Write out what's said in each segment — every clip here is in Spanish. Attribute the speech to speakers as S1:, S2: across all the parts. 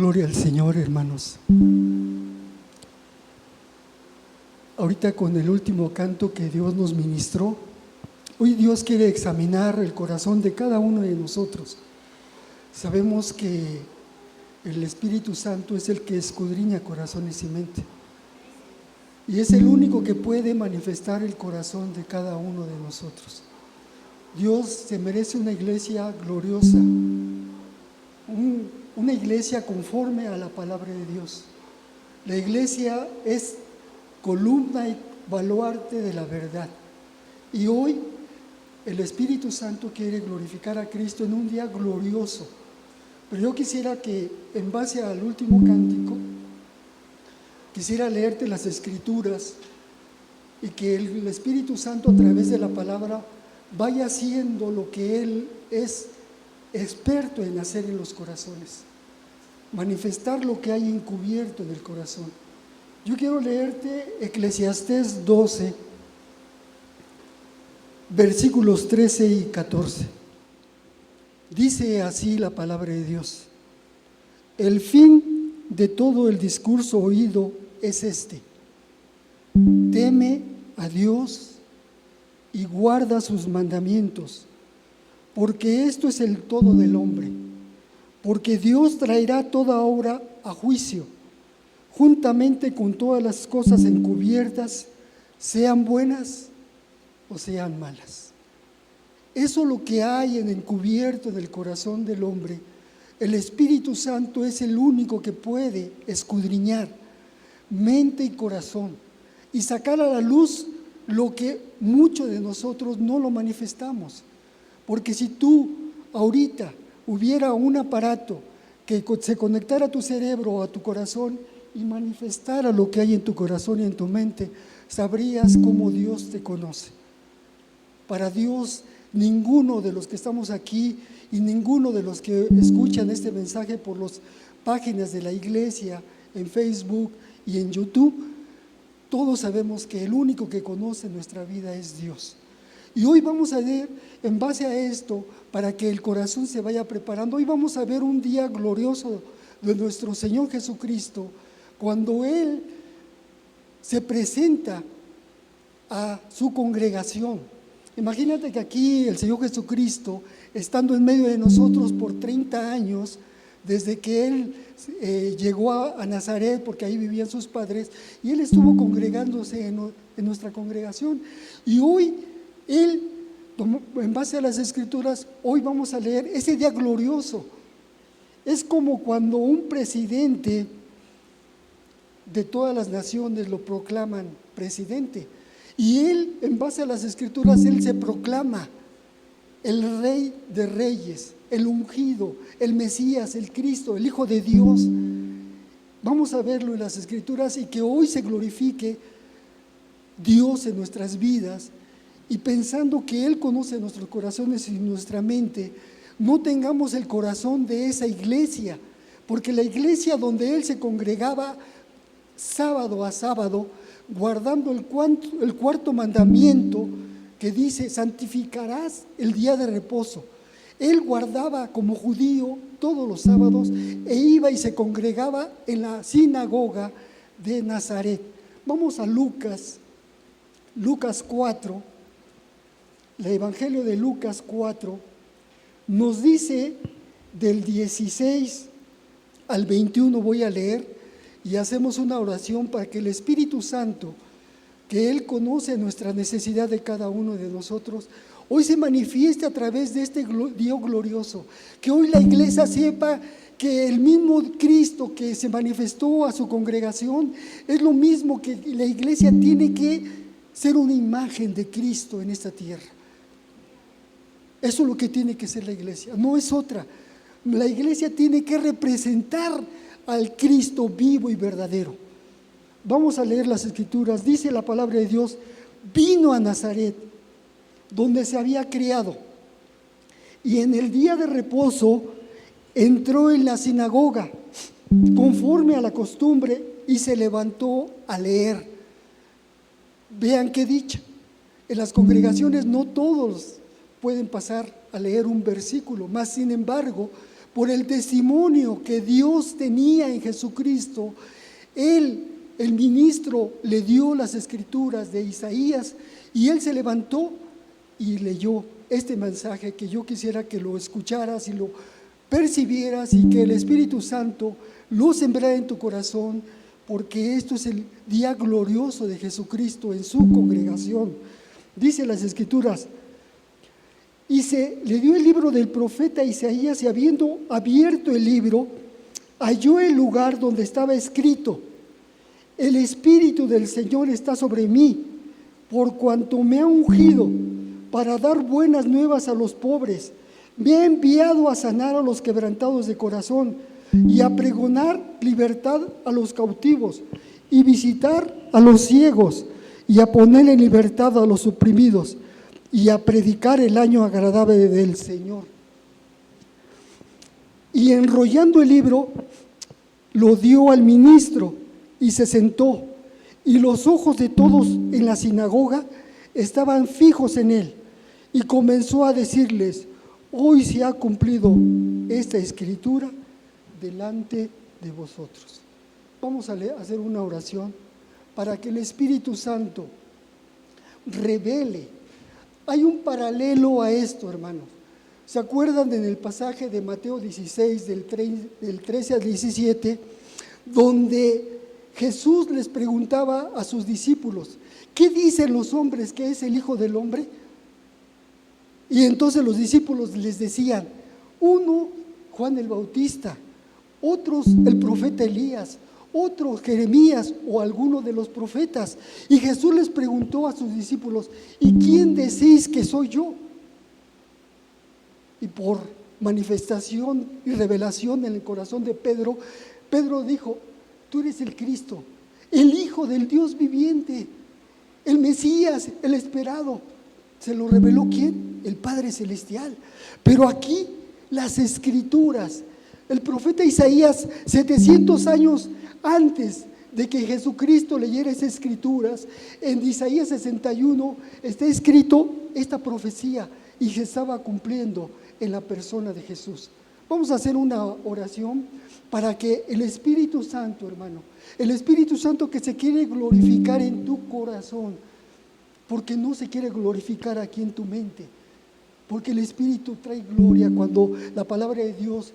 S1: Gloria al Señor, hermanos. Ahorita con el último canto que Dios nos ministró, hoy Dios quiere examinar el corazón de cada uno de nosotros. Sabemos que el Espíritu Santo es el que escudriña corazones y mente. Y es el único que puede manifestar el corazón de cada uno de nosotros. Dios se merece una iglesia gloriosa, una iglesia conforme a la palabra de Dios. La iglesia es columna y baluarte de la verdad. Y hoy el Espíritu Santo quiere glorificar a Cristo en un día glorioso. Pero yo quisiera que, en base al último cántico, quisiera leerte las Escrituras y que el Espíritu Santo, a través de la palabra, vaya haciendo lo que Él es experto en hacer en los corazones, manifestar lo que hay encubierto en el corazón. Yo quiero leerte Eclesiastés 12, versículos 13 y 14. Dice así la palabra de Dios: el fin de todo el discurso oído es este: teme a Dios y guarda sus mandamientos, porque esto es el todo del hombre, porque Dios traerá toda obra a juicio, juntamente con todas las cosas encubiertas, sean buenas o sean malas. Eso es lo que hay en encubierto en el corazón del hombre. El Espíritu Santo es el único que puede escudriñar mente y corazón y sacar a la luz lo que muchos de nosotros no lo manifestamos. Porque si tú ahorita hubiera un aparato que se conectara a tu cerebro o a tu corazón y manifestara lo que hay en tu corazón y en tu mente, sabrías cómo Dios te conoce. Para Dios, ninguno de los que estamos aquí y ninguno de los que escuchan este mensaje por las páginas de la iglesia, en Facebook y en YouTube, todos sabemos que el único que conoce nuestra vida es Dios. Y hoy vamos a ver, en base a esto, para que el corazón se vaya preparando, hoy vamos a ver un día glorioso de nuestro Señor Jesucristo, cuando Él se presenta a su congregación. Imagínate que aquí el Señor Jesucristo, estando en medio de nosotros por 30 años, desde que Él llegó a Nazaret, porque ahí vivían sus padres, y Él estuvo congregándose en nuestra congregación. Y hoy Él, en base a las Escrituras, hoy vamos a leer ese día glorioso. Es como cuando un presidente de todas las naciones lo proclaman presidente. Y Él, en base a las Escrituras, Él se proclama el Rey de Reyes, el ungido, el Mesías, el Cristo, el Hijo de Dios. Vamos a verlo en las Escrituras y que hoy se glorifique Dios en nuestras vidas, y pensando que Él conoce nuestros corazones y nuestra mente, no tengamos el corazón de esa iglesia, porque la iglesia donde Él se congregaba sábado a sábado, guardando el cuarto mandamiento que dice: santificarás el día de reposo. Él guardaba como judío todos los sábados e iba y se congregaba en la sinagoga de Nazaret. Vamos a Lucas 4, el Evangelio de Lucas 4, nos dice del 16 al 21, voy a leer, y hacemos una oración para que el Espíritu Santo, que Él conoce nuestra necesidad de cada uno de nosotros, hoy se manifieste a través de este día glorioso. Que hoy la iglesia sepa que el mismo Cristo que se manifestó a su congregación es lo mismo, que la iglesia tiene que ser una imagen de Cristo en esta tierra. Eso es lo que tiene que ser la iglesia, no es otra. La iglesia tiene que representar al Cristo vivo y verdadero. Vamos a leer las Escrituras. Dice la palabra de Dios: vino a Nazaret, donde se había criado, y en el día de reposo entró en la sinagoga, conforme a la costumbre, y se levantó a leer. Vean qué dicha. En las congregaciones no todos pueden pasar a leer un versículo, más sin embargo, por el testimonio que Dios tenía en Jesucristo, él, el ministro, le dio las escrituras de Isaías y él se levantó y leyó este mensaje que yo quisiera que lo escucharas y lo percibieras y que el Espíritu Santo lo sembrara en tu corazón, porque esto es el día glorioso de Jesucristo en su congregación. Dice las escrituras: y se le dio el libro del profeta Isaías, y habiendo abierto el libro, halló el lugar donde estaba escrito: el Espíritu del Señor está sobre mí, por cuanto me ha ungido para dar buenas nuevas a los pobres, me ha enviado a sanar a los quebrantados de corazón y a pregonar libertad a los cautivos y visitar a los ciegos y a poner en libertad a los oprimidos y a predicar el año agradable del Señor. Y enrollando el libro, lo dio al ministro y se sentó, y los ojos de todos en la sinagoga estaban fijos en él, y comenzó a decirles: hoy se ha cumplido esta escritura delante de vosotros. Vamos a hacer una oración para que el Espíritu Santo revele. Hay un paralelo a esto, hermanos. ¿Se acuerdan en el pasaje de Mateo 16, del 13 al 17, donde Jesús les preguntaba a sus discípulos: ¿qué dicen los hombres que es el Hijo del Hombre? Y entonces los discípulos les decían: uno, Juan el Bautista; otros, el profeta Elías; otros, Jeremías o alguno de los profetas. Y Jesús les preguntó a sus discípulos: ¿y quién decís que soy yo? Y por manifestación y revelación en el corazón de Pedro, Pedro dijo: tú eres el Cristo, el Hijo del Dios viviente, el Mesías, el esperado. ¿Se lo reveló quién? El Padre Celestial. Pero aquí las Escrituras, el profeta Isaías, 700 años antes de que Jesucristo leyera esas Escrituras, en Isaías 61 está escrito esta profecía y se estaba cumpliendo en la persona de Jesús. Vamos a hacer una oración para que el Espíritu Santo, hermano, el Espíritu Santo que se quiere glorificar en tu corazón, porque no se quiere glorificar aquí en tu mente, porque el Espíritu trae gloria cuando la palabra de Dios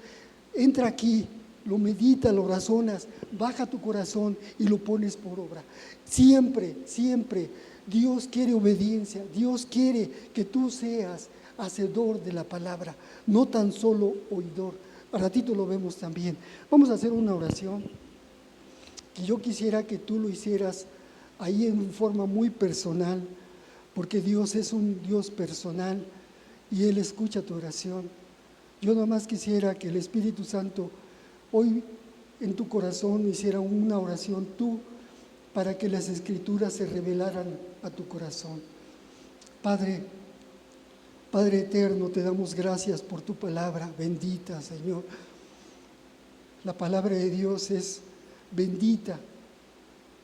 S1: entra aquí, lo meditas, lo razonas, baja tu corazón y lo pones por obra. Siempre, siempre Dios quiere obediencia, Dios quiere que tú seas hacedor de la palabra, no tan solo oidor. A ratito lo vemos también. Vamos a hacer una oración que yo quisiera que tú lo hicieras ahí en forma muy personal, porque Dios es un Dios personal y Él escucha tu oración. Yo nada más quisiera que el Espíritu Santo hoy en tu corazón hiciera una oración tú, para que las Escrituras se revelaran a tu corazón. Padre eterno, te damos gracias por tu palabra bendita, Señor. La palabra de Dios es bendita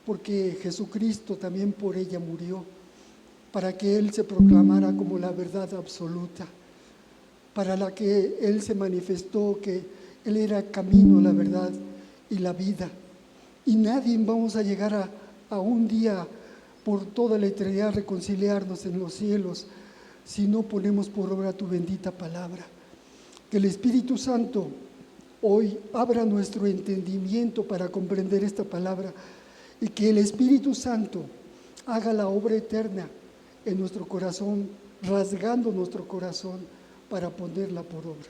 S1: porque Jesucristo también por ella murió, para que Él se proclamara como la verdad absoluta, para la que Él se manifestó que Él era el camino, la verdad y la vida. Y nadie vamos a llegar a un día por toda la eternidad reconciliarnos en los cielos si no ponemos por obra tu bendita palabra. Que el Espíritu Santo hoy abra nuestro entendimiento para comprender esta palabra, y que el Espíritu Santo haga la obra eterna en nuestro corazón, rasgando nuestro corazón para ponerla por obra.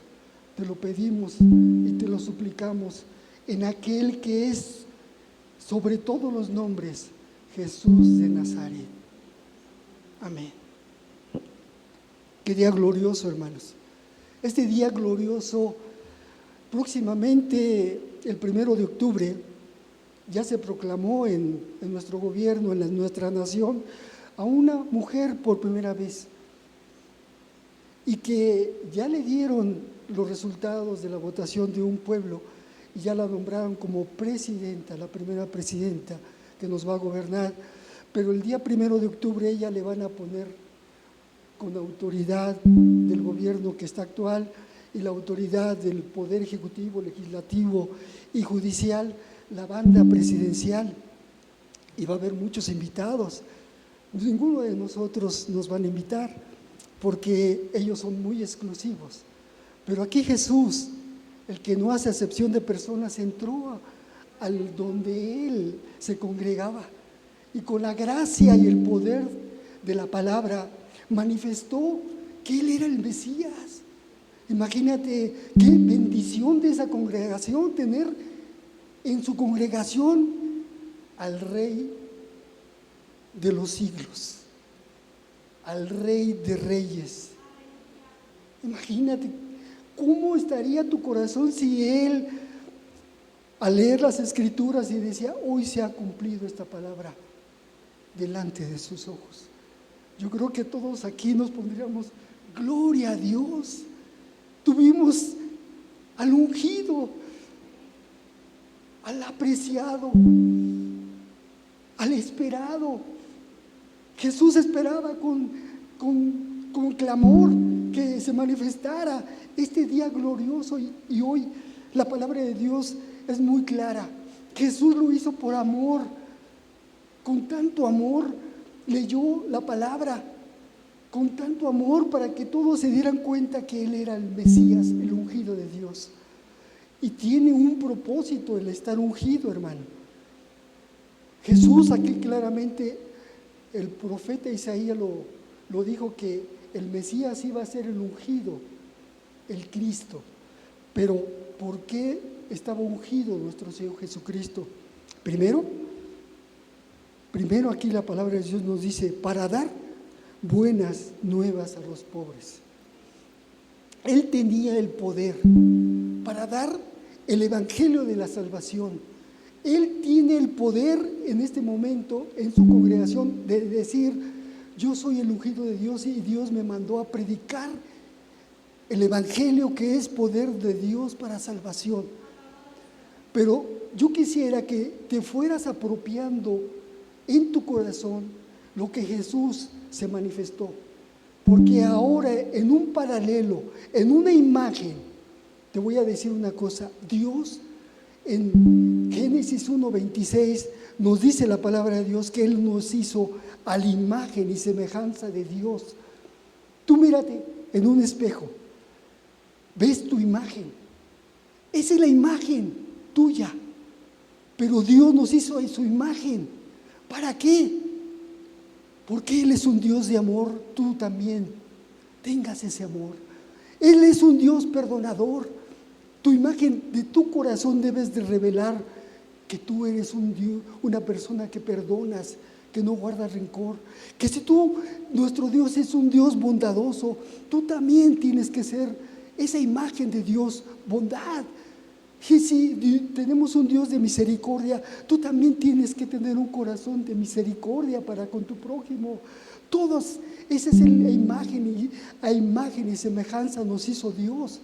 S1: Te lo pedimos y te lo suplicamos en aquel que es sobre todos los nombres, Jesús de Nazaret. Amén. Qué día glorioso, hermanos. Este día glorioso, próximamente el 1 de octubre, ya se proclamó en nuestro gobierno, en nuestra nación, a una mujer por primera vez, y que ya le dieron los resultados de la votación de un pueblo y ya la nombraron como presidenta, la primera presidenta que nos va a gobernar. Pero el día 1 de octubre ella le van a poner con autoridad del gobierno que está actual, y la autoridad del Poder Ejecutivo, Legislativo y Judicial, la banda presidencial, y va a haber muchos invitados. Ninguno de nosotros nos van a invitar porque ellos son muy exclusivos. Pero aquí Jesús, el que no hace acepción de personas, entró al donde Él se congregaba y con la gracia y el poder de la palabra manifestó que Él era el Mesías. Imagínate qué bendición de esa congregación tener en su congregación al Rey de los siglos, al Rey de Reyes. Imagínate cómo estaría tu corazón si Él, al leer las Escrituras, y decía: hoy se ha cumplido esta palabra delante de sus ojos. Yo creo que todos aquí nos pondríamos: gloria a Dios, tuvimos al ungido, al apreciado, al esperado. Jesús esperaba con clamor que se manifestara este día glorioso, y hoy la palabra de Dios es muy clara. Jesús lo hizo por amor, con tanto amor leyó la palabra, con tanto amor para que todos se dieran cuenta que Él era el Mesías, el ungido de Dios. Y tiene un propósito el estar ungido, hermano. Jesús aquí claramente, el profeta Isaías lo dijo, que el Mesías iba a ser el ungido, el Cristo. Pero ¿por qué estaba ungido nuestro Señor Jesucristo? Primero aquí la palabra de Dios nos dice: para dar buenas nuevas a los pobres. Él tenía el poder para dar el evangelio de la salvación. Él tiene el poder en este momento en su congregación de decir: yo soy el ungido de Dios y Dios me mandó a predicar el evangelio, que es poder de Dios para salvación. Pero yo quisiera que te fueras apropiando en tu corazón lo que Jesús se manifestó, porque ahora, en un paralelo, en una imagen, te voy a decir una cosa. Dios, en Génesis 1:26, nos dice la palabra de Dios que Él nos hizo a la imagen y semejanza de Dios. Tú mírate en un espejo, ves tu imagen, esa es la imagen tuya, pero Dios nos hizo a su imagen. ¿Para qué? Porque Él es un Dios de amor. Tú también tengas ese amor. Él es un Dios perdonador. Tu imagen de tu corazón debes de revelar que tú eres un Dios, una persona que perdonas, que no guarda rencor. Que si nuestro Dios es un Dios bondadoso, tú también tienes que ser esa imagen de Dios, bondad. Y si tenemos un Dios de misericordia, tú también tienes que tener un corazón de misericordia para con tu prójimo. Todos, esa es la imagen, y a imagen y semejanza nos hizo Dios.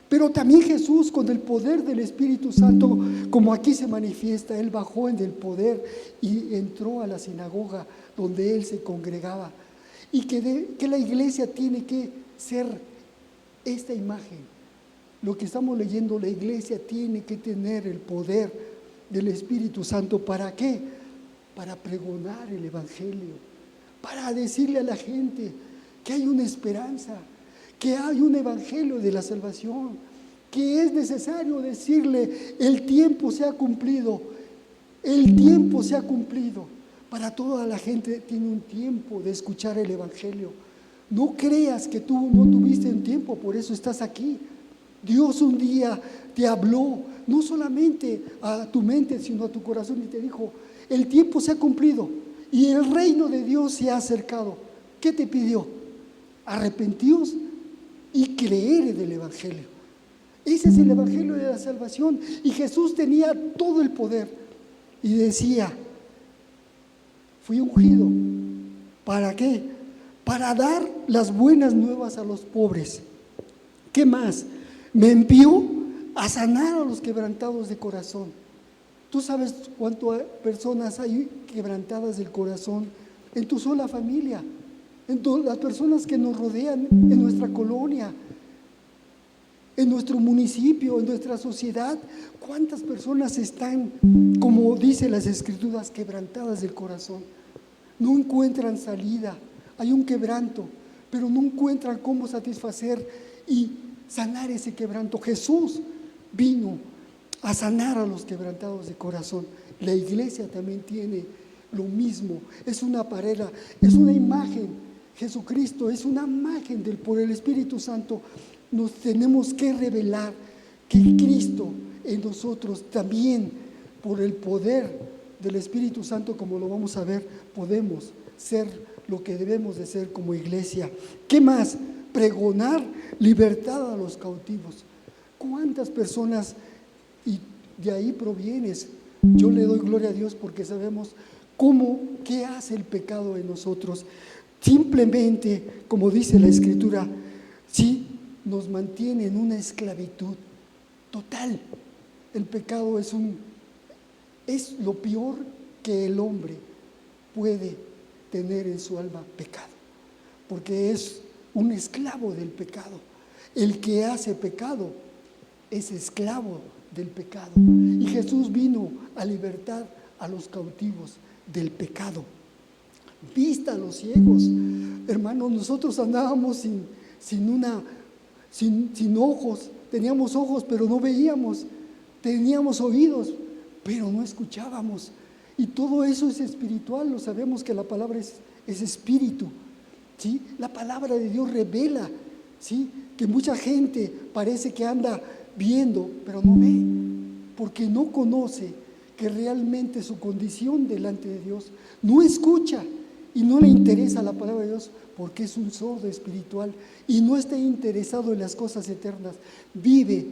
S1: Pero también Jesús, con el poder del Espíritu Santo, como aquí se manifiesta, Él bajó en el poder y entró a la sinagoga donde Él se congregaba. Y que la iglesia tiene que ser esta imagen. Lo que estamos leyendo, la iglesia tiene que tener el poder del Espíritu Santo. ¿Para qué? Para pregonar el evangelio, para decirle a la gente que hay una esperanza, que hay un evangelio de la salvación, que es necesario decirle: el tiempo se ha cumplido, el tiempo se ha cumplido. Para toda la gente tiene un tiempo de escuchar el evangelio. No creas que tú no tuviste un tiempo, por eso estás aquí. Dios un día te habló, no solamente a tu mente, sino a tu corazón, y te dijo: el tiempo se ha cumplido y el reino de Dios se ha acercado. ¿Qué te pidió? Arrepentíos y creer en el evangelio. Ese es el evangelio de la salvación. Y Jesús tenía todo el poder y decía: fui ungido. ¿Para qué? Para dar las buenas nuevas a los pobres. ¿Qué más? Me envió a sanar a los quebrantados de corazón. Tú sabes cuántas personas hay quebrantadas del corazón en tu sola familia, en las personas que nos rodean, en nuestra colonia. en nuestro municipio, en nuestra sociedad, ¿cuántas personas están, como dice las Escrituras, quebrantadas del corazón? No encuentran salida, hay un quebranto, pero no encuentran cómo satisfacer y sanar ese quebranto. Jesús vino a sanar a los quebrantados de corazón. La iglesia también tiene lo mismo, es una pareja, es una imagen. Jesucristo es una imagen por el Espíritu Santo. Nos tenemos que revelar que Cristo en nosotros también, por el poder del Espíritu Santo, como lo vamos a ver, podemos ser lo que debemos de ser como iglesia. ¿Qué más? Pregonar libertad a los cautivos. ¿Cuántas personas, y de ahí provienes? Yo le doy gloria a Dios porque sabemos qué hace el pecado en nosotros. Simplemente, como dice la Escritura, sí, nos mantiene en una esclavitud total. El pecado es lo peor que el hombre puede tener en su alma, pecado, porque es un esclavo del pecado. El que hace pecado es esclavo del pecado. Y Jesús vino a libertar a los cautivos del pecado. Vista a los ciegos. Hermanos, nosotros andábamos sin ojos. Teníamos ojos, pero no veíamos. Teníamos oídos, pero no escuchábamos. Y todo eso es espiritual. Lo sabemos que la palabra es espíritu, ¿sí? La palabra de Dios revela, ¿sí?, que mucha gente parece que anda viendo, pero no ve, porque no conoce que realmente su condición delante de Dios, no escucha y no le interesa la palabra de Dios, porque es un sordo espiritual y no está interesado en las cosas eternas. Vive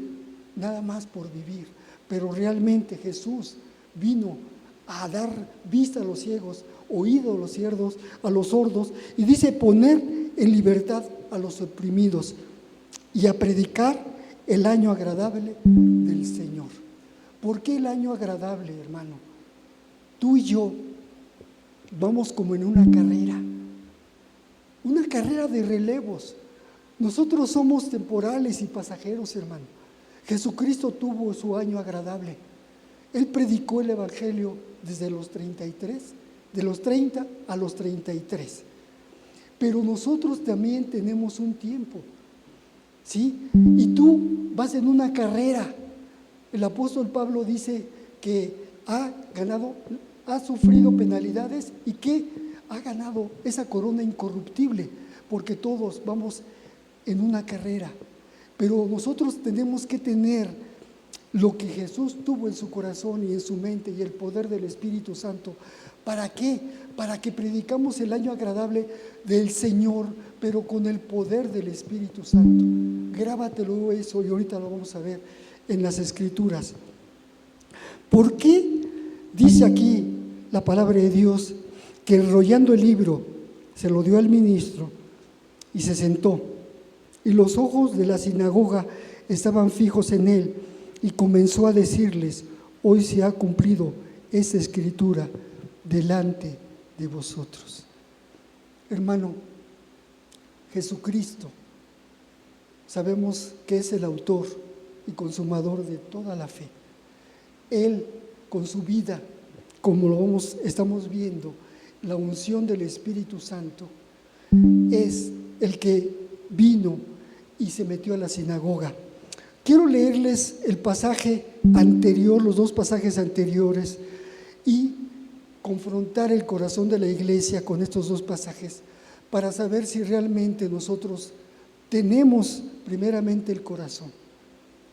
S1: nada más por vivir, pero realmente Jesús vino a dar vista a los ciegos, oído a los sordos, y dice poner en libertad a los oprimidos y a predicar el año agradable del Señor. ¿Por qué el año agradable, hermano? Tú y yo vamos como en una carrera de relevos. Nosotros somos temporales y pasajeros, hermano. Jesucristo tuvo su año agradable. Él predicó el Evangelio desde los 33, de los 30 a los 33. Pero nosotros también tenemos un tiempo, ¿sí? Y tú vas en una carrera. El apóstol Pablo dice que ha sufrido penalidades y que ha ganado esa corona incorruptible, porque todos vamos en una carrera. Pero nosotros tenemos que tener lo que Jesús tuvo en su corazón y en su mente, y el poder del Espíritu Santo. ¿Para qué? Para que predicamos el año agradable del Señor, pero con el poder del Espíritu Santo. Grábatelo eso, y ahorita lo vamos a ver en las Escrituras. ¿Por qué dice aquí la palabra de Dios que enrollando el libro se lo dio al ministro y se sentó, y los ojos de la sinagoga estaban fijos en él, y comenzó a decirles: hoy se ha cumplido esta escritura delante de vosotros? Hermano, Jesucristo sabemos que es el autor y consumador de toda la fe. Él, con su vida, como estamos viendo, la unción del Espíritu Santo, es el que vino y se metió a la sinagoga. Quiero leerles el pasaje anterior, los dos pasajes anteriores, y confrontar el corazón de la iglesia con estos dos pasajes para saber si realmente nosotros tenemos primeramente el corazón.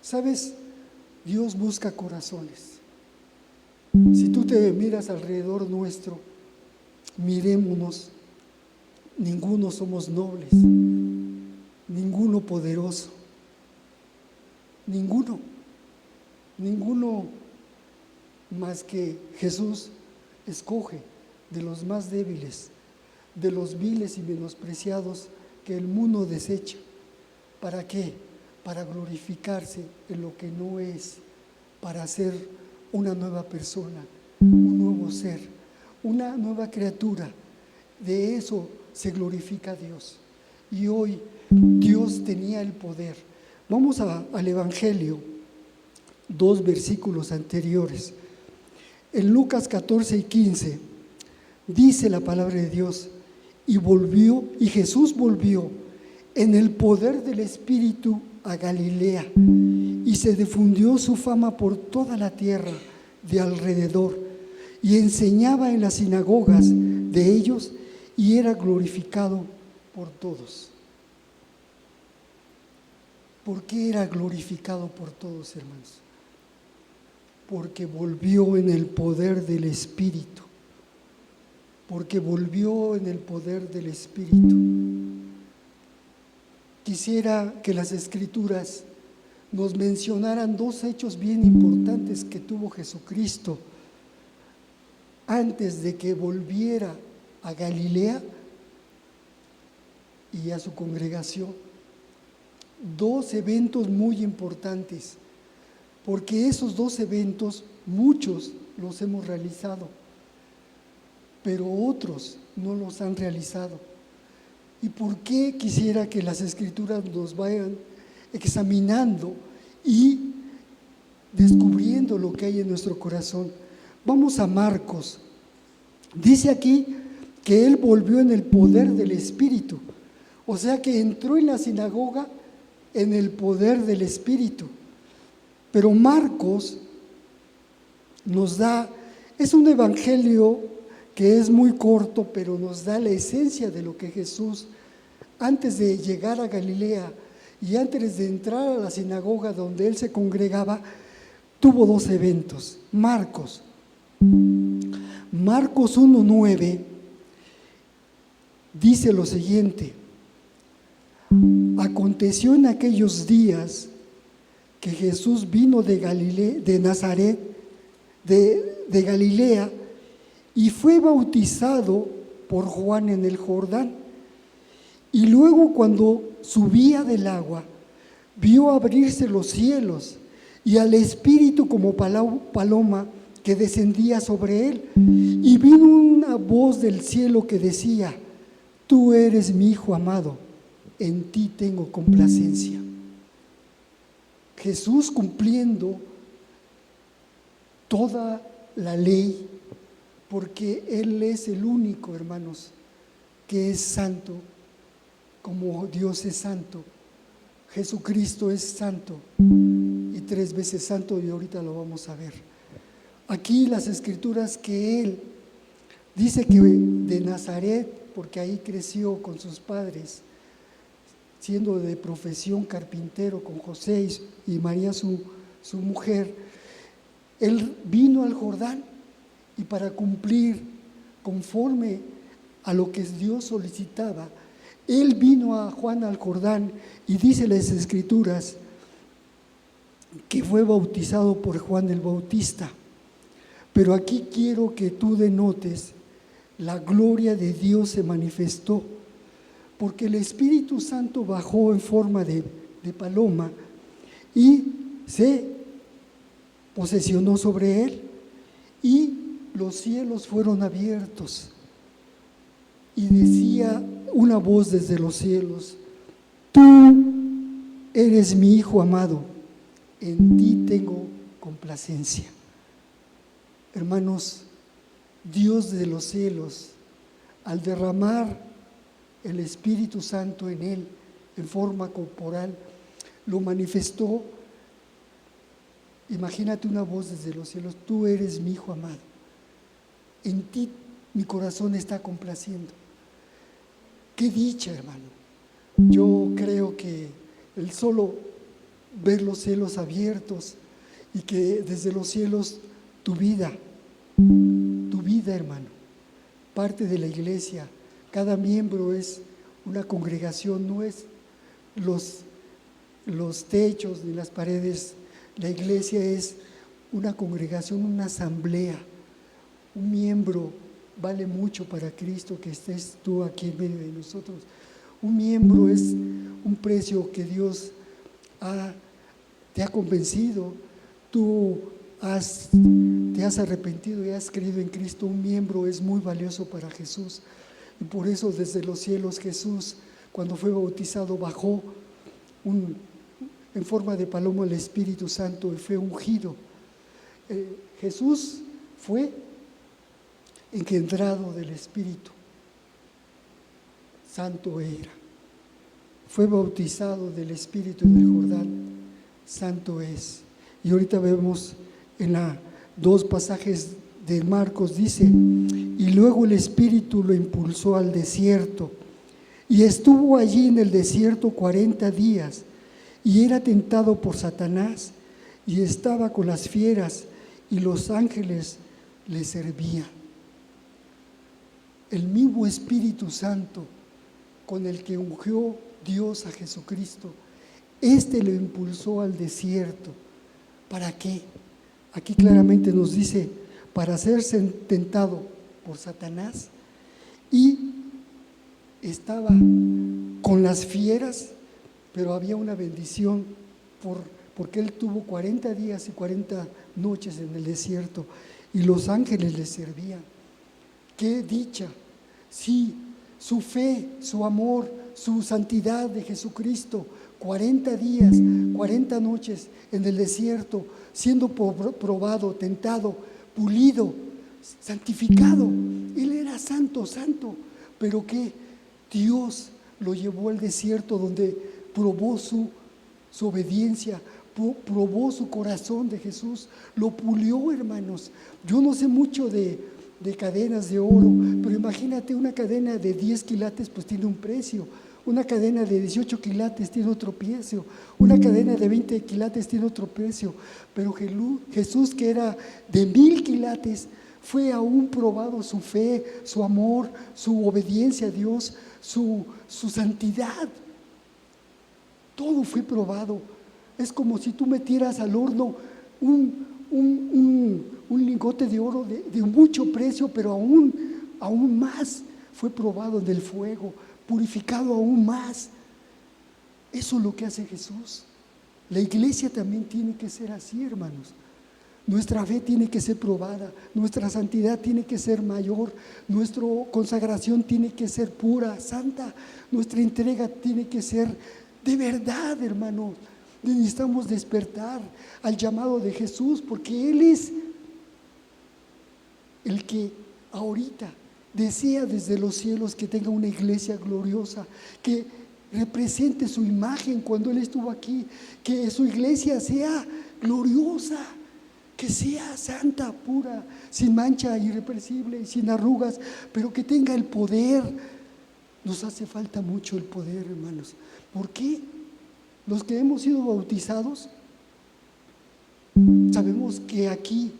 S1: ¿Sabes? Dios busca corazones. Si tú te miras alrededor nuestro, mirémonos, ninguno somos nobles, ninguno poderoso, ninguno más que Jesús escoge de los más débiles, de los viles y menospreciados que el mundo desecha. ¿Para qué? Para glorificarse en lo que no es, para ser una nueva persona, un nuevo ser, una nueva criatura. De eso se glorifica a Dios. Y hoy Dios tenía el poder Vamos al Evangelio, 2 versículos anteriores. En Lucas 14 y 15 dice la palabra de Dios: y Jesús volvió en el poder del Espíritu a Galilea, y se difundió su fama por toda la tierra de alrededor, y enseñaba en las sinagogas de ellos, y era glorificado por todos. ¿Por qué era glorificado por todos, hermanos? Porque volvió en el poder del Espíritu. Porque volvió en el poder del Espíritu. Quisiera que las Escrituras nos mencionaran 2 hechos bien importantes que tuvo Jesucristo antes de que volviera a Galilea y a su congregación. 2 eventos muy importantes, porque esos 2 eventos muchos los hemos realizado, pero otros no los han realizado. ¿Y por qué quisiera que las Escrituras nos vayan examinando y descubriendo lo que hay en nuestro corazón? Vamos a Marcos. Dice aquí que él volvió en el poder del Espíritu, o sea que entró en la sinagoga en el poder del Espíritu. Pero Marcos nos da, es un evangelio que es muy corto, pero nos da la esencia de lo que Jesús, antes de llegar a Galilea y antes de entrar a la sinagoga donde él se congregaba, tuvo 2 eventos. Marcos 1:9 dice lo siguiente: aconteció en aquellos días que Jesús vino de Nazaret, de Galilea, y fue bautizado por Juan en el Jordán. Y luego, cuando subía del agua, vio abrirse los cielos y al Espíritu como paloma que descendía sobre él. Y vino una voz del cielo que decía: tú eres mi Hijo amado, en ti tengo complacencia. Jesús, cumpliendo toda la ley, porque Él es el único, hermanos, que es santo, como Dios es santo. Jesucristo es santo y 3 veces santo, y ahorita lo vamos a ver. Aquí las Escrituras que Él dice que de Nazaret, porque ahí creció con sus padres, siendo de profesión carpintero con José y María su mujer, él vino al Jordán, y para cumplir conforme a lo que Dios solicitaba, él vino a Juan al Jordán, y dice las Escrituras que fue bautizado por Juan el Bautista. Pero aquí quiero que tú denotes, la gloria de Dios se manifestó, porque el Espíritu Santo bajó en forma de paloma y se posesionó sobre él, y los cielos fueron abiertos, y decía una voz desde los cielos: tú eres mi Hijo amado, en ti tengo complacencia. Hermanos, Dios de los cielos, al derramar el Espíritu Santo en él en forma corporal, lo manifestó. Imagínate una voz desde los cielos: tú eres mi Hijo amado, en ti mi corazón está complaciendo. Qué dicha, hermano. Yo creo que el solo ver los cielos abiertos, y que desde los cielos tu vida, hermano, parte de la iglesia. Cada miembro es una congregación, no es los techos ni las paredes. La iglesia es una congregación, una asamblea. Un miembro vale mucho para Cristo, que estés tú aquí en medio de nosotros. Un miembro es un precio que Dios te ha convencido. Tú te has arrepentido y has creído en Cristo. Un miembro es muy valioso para Jesús. Y por eso desde los cielos Jesús, cuando fue bautizado, bajó en forma de paloma el Espíritu Santo y fue ungido. Jesús fue engendrado del Espíritu Santo era. Fue bautizado del Espíritu en el Jordán, santo es. Y ahorita vemos en dos pasajes de Marcos, dice, y luego el Espíritu lo impulsó al desierto, y estuvo allí en el desierto 40 días, y era tentado por Satanás, y estaba con las fieras, y los ángeles le servían. El mismo Espíritu Santo con el que ungió Dios a Jesucristo, lo impulsó al desierto. ¿Para qué? Aquí claramente nos dice, para ser tentado por Satanás, y estaba con las fieras, pero había una bendición porque él tuvo 40 días y 40 noches en el desierto y los ángeles le servían. ¡Qué dicha! Sí, su fe, su amor, su santidad de Jesucristo, 40 días, 40 noches en el desierto, siendo probado, tentado, pulido, santificado. Él era santo, pero que Dios lo llevó al desierto donde probó su obediencia, probó su corazón de Jesús, lo pulió, hermanos. Yo no sé mucho de cadenas de oro, pero imagínate una cadena de 10 quilates, pues tiene un precio. Una cadena de 18 quilates tiene otro precio, una cadena de 20 quilates tiene otro precio, pero Jesús, que era de 1000 quilates, fue aún probado su fe, su amor, su obediencia a Dios, su santidad. Todo fue probado. Es como si tú metieras al horno un lingote de oro de mucho precio, pero aún más fue probado en el fuego, purificado aún más. Eso es lo que hace Jesús. La iglesia también tiene que ser así, hermanos. Nuestra fe tiene que ser probada, nuestra santidad tiene que ser mayor, nuestra consagración tiene que ser pura, santa, nuestra entrega tiene que ser de verdad, hermanos. Necesitamos despertar al llamado de Jesús, porque Él es el que ahorita desea desde los cielos que tenga una iglesia gloriosa, que represente su imagen cuando Él estuvo aquí, que su iglesia sea gloriosa, que sea santa, pura, sin mancha, irreprensible, sin arrugas, pero que tenga el poder. Nos hace falta mucho el poder, hermanos. ¿Por qué? Los que hemos sido bautizados, sabemos que aquí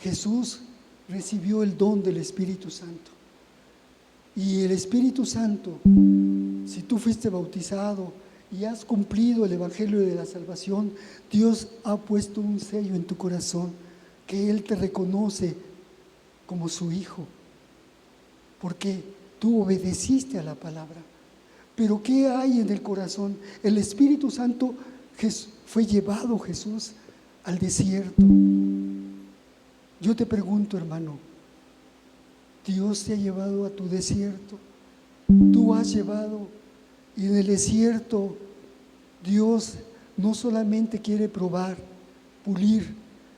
S1: Jesús recibió el don del Espíritu Santo. Y el Espíritu Santo, si tú fuiste bautizado y has cumplido el Evangelio de la salvación, Dios ha puesto un sello en tu corazón, que Él te reconoce como su hijo, porque tú obedeciste a la palabra. Pero ¿qué hay en el corazón? El Espíritu Santo fue llevado, Jesús, al desierto. Yo te pregunto, hermano, ¿Dios te ha llevado a tu desierto? Tú has llevado, y en el desierto Dios no solamente quiere probar, pulir,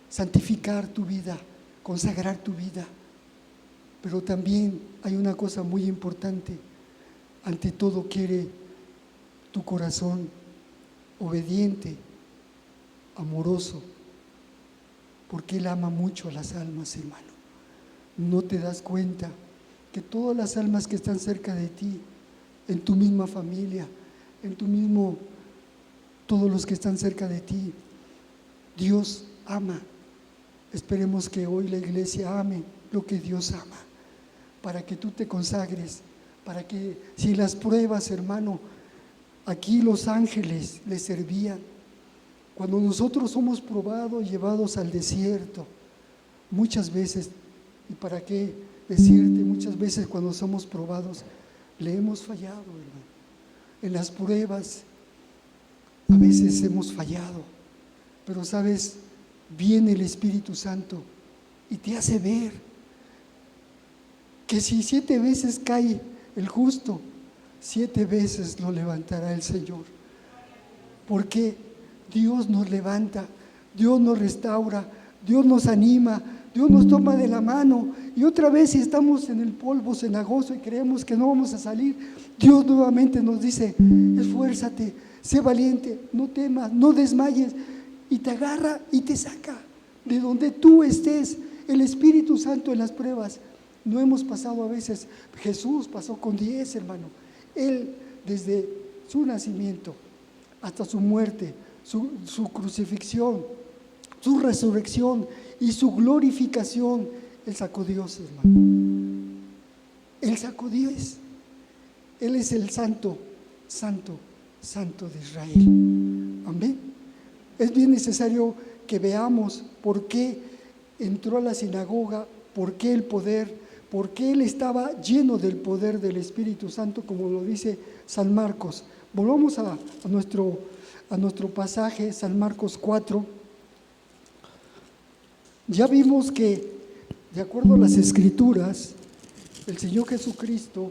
S1: santificar tu vida, consagrar tu vida, pero también hay una cosa muy importante. Ante todo quiere tu corazón obediente, amoroso, porque Él ama mucho a las almas, hermano. No te das cuenta que todas las almas que están cerca de ti, en tu misma familia, todos los que están cerca de ti, Dios ama. Esperemos que hoy la iglesia ame lo que Dios ama, para que tú te consagres, para que si las pruebas, hermano, aquí los ángeles le servían. Cuando nosotros somos probados, llevados al desierto, muchas veces, y para qué decirte, muchas veces cuando somos probados, le hemos fallado, hermano. En las pruebas, a veces hemos fallado, pero sabes, viene el Espíritu Santo y te hace ver que si 7 veces cae el justo, 7 veces lo levantará el Señor. porque Dios nos levanta, Dios nos restaura, Dios nos anima, Dios nos toma de la mano, y otra vez si estamos en el polvo cenagoso y creemos que no vamos a salir, Dios nuevamente nos dice: esfuérzate, sé valiente, no temas, no desmayes, y te agarra y te saca de donde tú estés. El Espíritu Santo en las pruebas. No hemos pasado a veces, Jesús pasó con 10, hermano. Él, desde su nacimiento hasta su muerte, su crucifixión, su resurrección y su glorificación, Él sacó Dios, hermano. Él sacó Dios. Él es el santo, santo, santo de Israel. Amén. Es bien necesario que veamos por qué entró a la sinagoga, por qué el poder, por qué él estaba lleno del poder del Espíritu Santo, como lo dice San Marcos. Volvamos a nuestro pasaje, San Marcos 4. Ya vimos que, de acuerdo a las Escrituras, el Señor Jesucristo,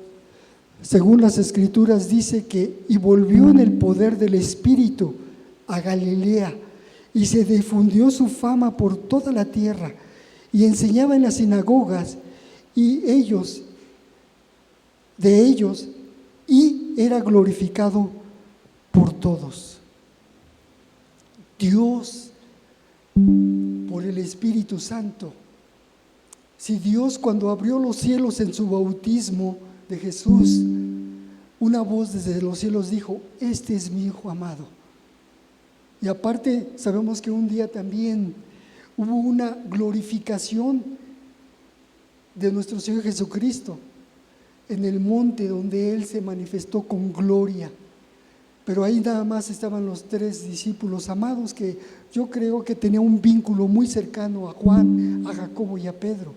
S1: según las Escrituras, dice que y volvió en el poder del Espíritu a Galilea, y se difundió su fama por toda la tierra, y enseñaba en las sinagogas y y era glorificado por todos. Dios, por el Espíritu Santo. Si Dios, cuando abrió los cielos en su bautismo de Jesús, una voz desde los cielos dijo: este es mi Hijo amado. Y aparte sabemos que un día también hubo una glorificación de nuestro Señor Jesucristo en el monte donde Él se manifestó con gloria. Pero ahí nada más estaban los 3 discípulos amados, que yo creo que tenían un vínculo muy cercano a Juan, a Jacobo y a Pedro.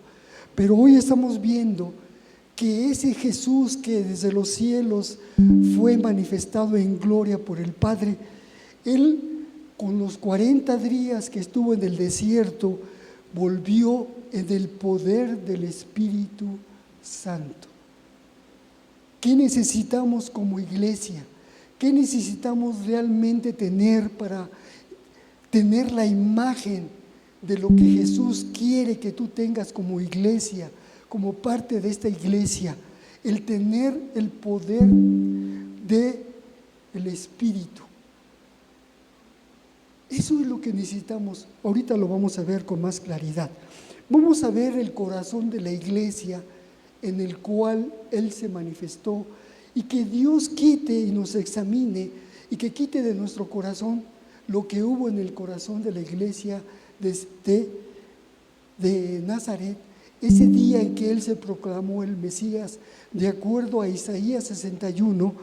S1: Pero hoy estamos viendo que ese Jesús que desde los cielos fue manifestado en gloria por el Padre, Él, con los 40 días que estuvo en el desierto, volvió en el poder del Espíritu Santo. ¿Qué necesitamos como iglesia? ¿Qué necesitamos realmente tener para tener la imagen de lo que Jesús quiere que tú tengas como iglesia, como parte de esta iglesia? El tener el poder del Espíritu. Eso es lo que necesitamos. Ahorita lo vamos a ver con más claridad. Vamos a ver el corazón de la iglesia en el cual Él se manifestó, y que Dios quite y nos examine y que quite de nuestro corazón lo que hubo en el corazón de la iglesia de Nazaret, ese día en que Él se proclamó el Mesías, de acuerdo a Isaías 61.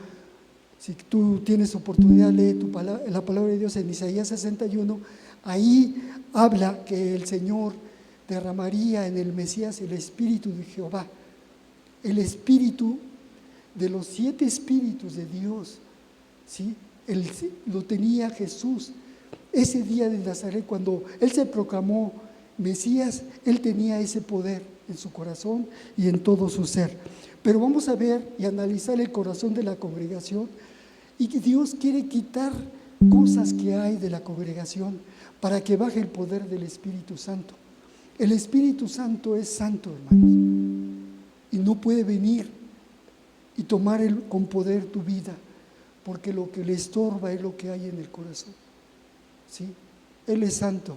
S1: Si tú tienes oportunidad, lee la palabra de Dios en Isaías 61. Ahí habla que el Señor derramaría en el Mesías el Espíritu de Jehová, el Espíritu de los 7 Espíritus de Dios, ¿sí? Lo tenía Jesús. Ese día de Nazaret, cuando Él se proclamó Mesías, Él tenía ese poder en su corazón y en todo su ser. Pero vamos a ver y analizar el corazón de la congregación, y que Dios quiere quitar cosas que hay de la congregación para que baje el poder del Espíritu Santo. El Espíritu Santo es santo, hermanos, y no puede venir y tomar con poder tu vida, porque lo que le estorba es lo que hay en el corazón, ¿sí? Él es santo,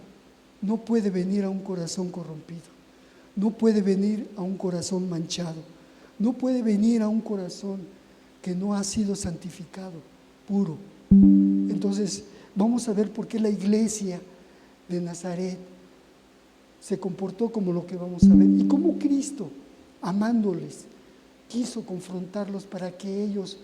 S1: no puede venir a un corazón corrompido, no puede venir a un corazón manchado, no puede venir a un corazón que no ha sido santificado, puro. Entonces vamos a ver por qué la iglesia de Nazaret se comportó como lo que vamos a ver, y cómo Cristo, amándoles, quiso confrontarlos para que ellos,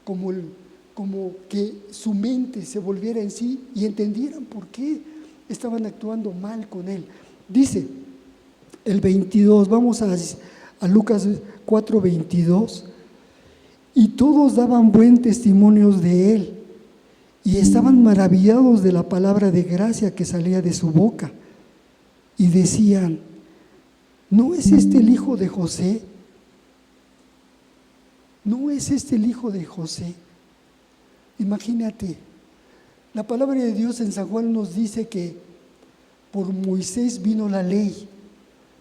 S1: como que su mente se volviera en sí y entendieran por qué estaban actuando mal con Él. Dice el 22, vamos a Lucas 4:22. Y todos daban buen testimonio de Él, y estaban maravillados de la palabra de gracia que salía de su boca, y decían: ¿no es este el hijo de José? ¿No es este el hijo de José? Imagínate, La palabra de Dios en San Juan nos dice que por Moisés vino la ley,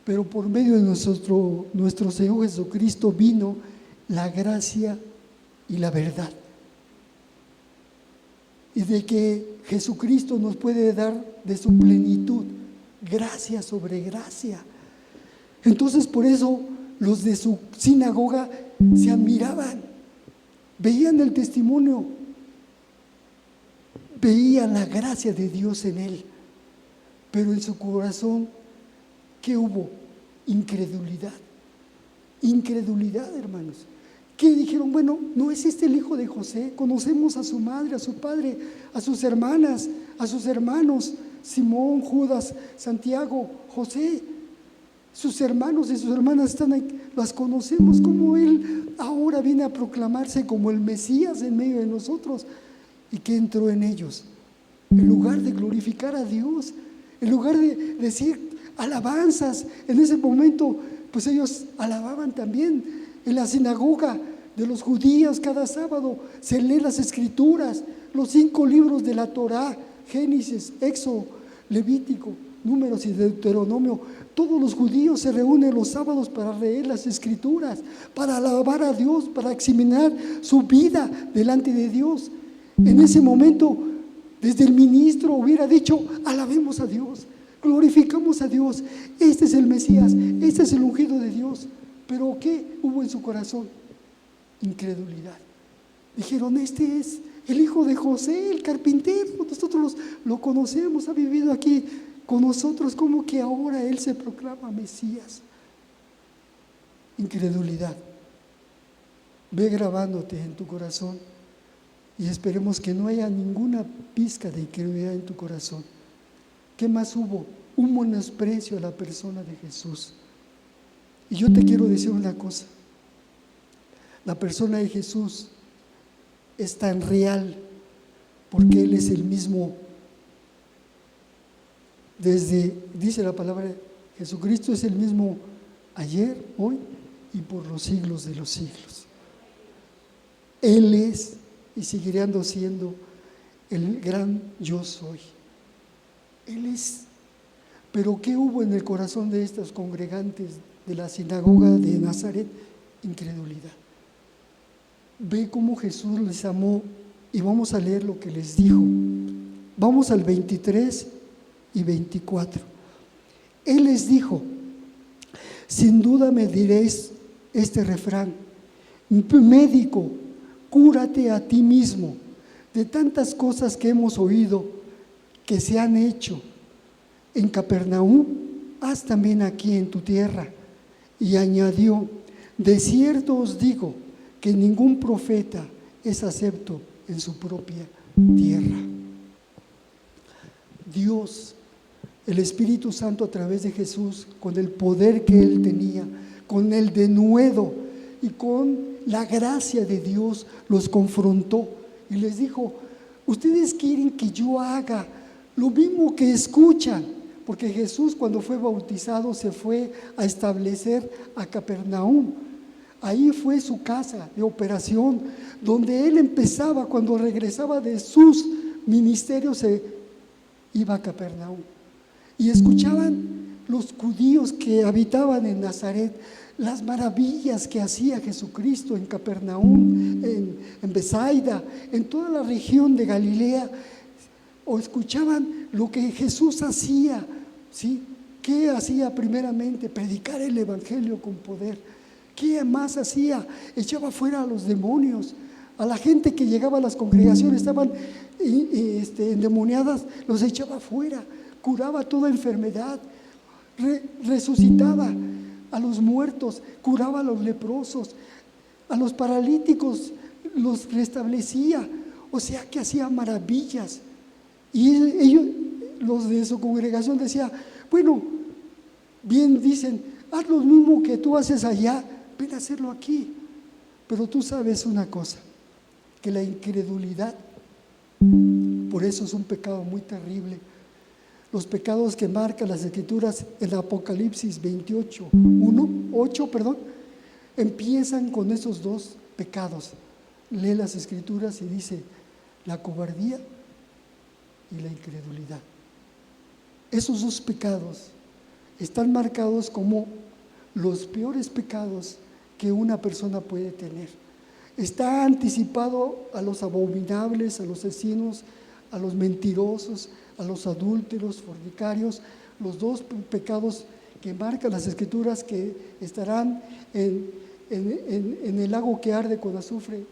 S1: pero por medio de nuestro Señor Jesucristo vino la gracia y la verdad. Y de que Jesucristo nos puede dar de su plenitud, gracia sobre gracia. Entonces por eso los de su sinagoga se admiraban, veían el testimonio, veían la gracia de Dios en él, pero en su corazón, ¿qué hubo? Incredulidad. Incredulidad, hermanos. ¿Qué dijeron? Bueno, ¿no es este el hijo de José? Conocemos a su madre, a su padre, a sus hermanas, a sus hermanos, Simón, Judas, Santiago, José. Sus hermanos y sus hermanas están ahí, las conocemos. ¿Cómo él ahora viene a proclamarse como el Mesías en medio de nosotros? ¿Y qué entró en ellos? En lugar de glorificar a Dios, en lugar de decir alabanzas, en ese momento pues ellos alababan también. En la sinagoga de los judíos cada sábado se leen las escrituras, los 5 libros de la Torá, Génesis, Éxodo, Levítico, Números y Deuteronomio. Todos los judíos se reúnen los sábados para leer las escrituras, para alabar a Dios, para examinar su vida delante de Dios. En ese momento, desde el ministro hubiera dicho: alabemos a Dios, glorificamos a Dios, este es el Mesías, este es el ungido de Dios. Pero ¿qué hubo en su corazón? Incredulidad. Dijeron: este es el hijo de José, el carpintero, nosotros lo conocemos, ha vivido aquí con nosotros, ¿cómo que ahora él se proclama Mesías? Incredulidad. Ve grabándote en tu corazón y esperemos que no haya ninguna pizca de incredulidad en tu corazón. ¿Qué más hubo? Un menosprecio a la persona de Jesús. Y yo te quiero decir una cosa: la persona de Jesús es tan real porque Él es el mismo. Dice la palabra, Jesucristo es el mismo ayer, hoy y por los siglos de los siglos. Él es y seguirá siendo el gran yo soy. Él es. Pero ¿qué hubo en el corazón de estos congregantes de la sinagoga de Nazaret? Incredulidad. Ve cómo Jesús les amó y vamos a leer lo que les dijo. Vamos al 23 y 24. Él les dijo: sin duda me diréis este refrán: médico, cúrate a ti mismo de tantas cosas que hemos oído que se han hecho en Capernaum, haz también aquí en tu tierra. Y añadió: de cierto os digo que ningún profeta es acepto en su propia tierra. Dios, el Espíritu Santo, a través de Jesús, con el poder que Él tenía, con el denuedo y con la gracia de Dios, los confrontó y les dijo: ustedes quieren que yo haga lo mismo que escuchan, porque Jesús, cuando fue bautizado, se fue a establecer a Capernaum. Ahí fue su casa de operación, donde él empezaba. Cuando regresaba de sus ministerios, se iba a Capernaum. Y escuchaban los judíos que habitaban en Nazaret las maravillas que hacía Jesucristo en Capernaum, en Betsaida, en toda la región de Galilea. O escuchaban lo que Jesús hacía, ¿sí? ¿Qué hacía primeramente? Predicar el evangelio con poder. ¿Qué más hacía? Echaba fuera a los demonios. A la gente que llegaba a las congregaciones, estaban endemoniadas, los echaba fuera. Curaba toda enfermedad. Resucitaba a los muertos, curaba a los leprosos, a los paralíticos los restablecía. O sea que hacía maravillas. Y ellos, los de su congregación, decían: bueno, bien dicen, haz lo mismo que tú haces allá, ven a hacerlo aquí. Pero tú sabes una cosa, que la incredulidad, por eso es un pecado muy terrible. Los pecados que marcan las Escrituras en Apocalipsis 8, empiezan con esos dos pecados. Lee las Escrituras y dice: la cobardía y la incredulidad. Esos dos pecados están marcados como los peores pecados que una persona puede tener. Está anticipado a los abominables, a los asesinos, a los mentirosos, a los adúlteros, fornicarios, los dos pecados que marcan las Escrituras que estarán en el lago que arde con azufre.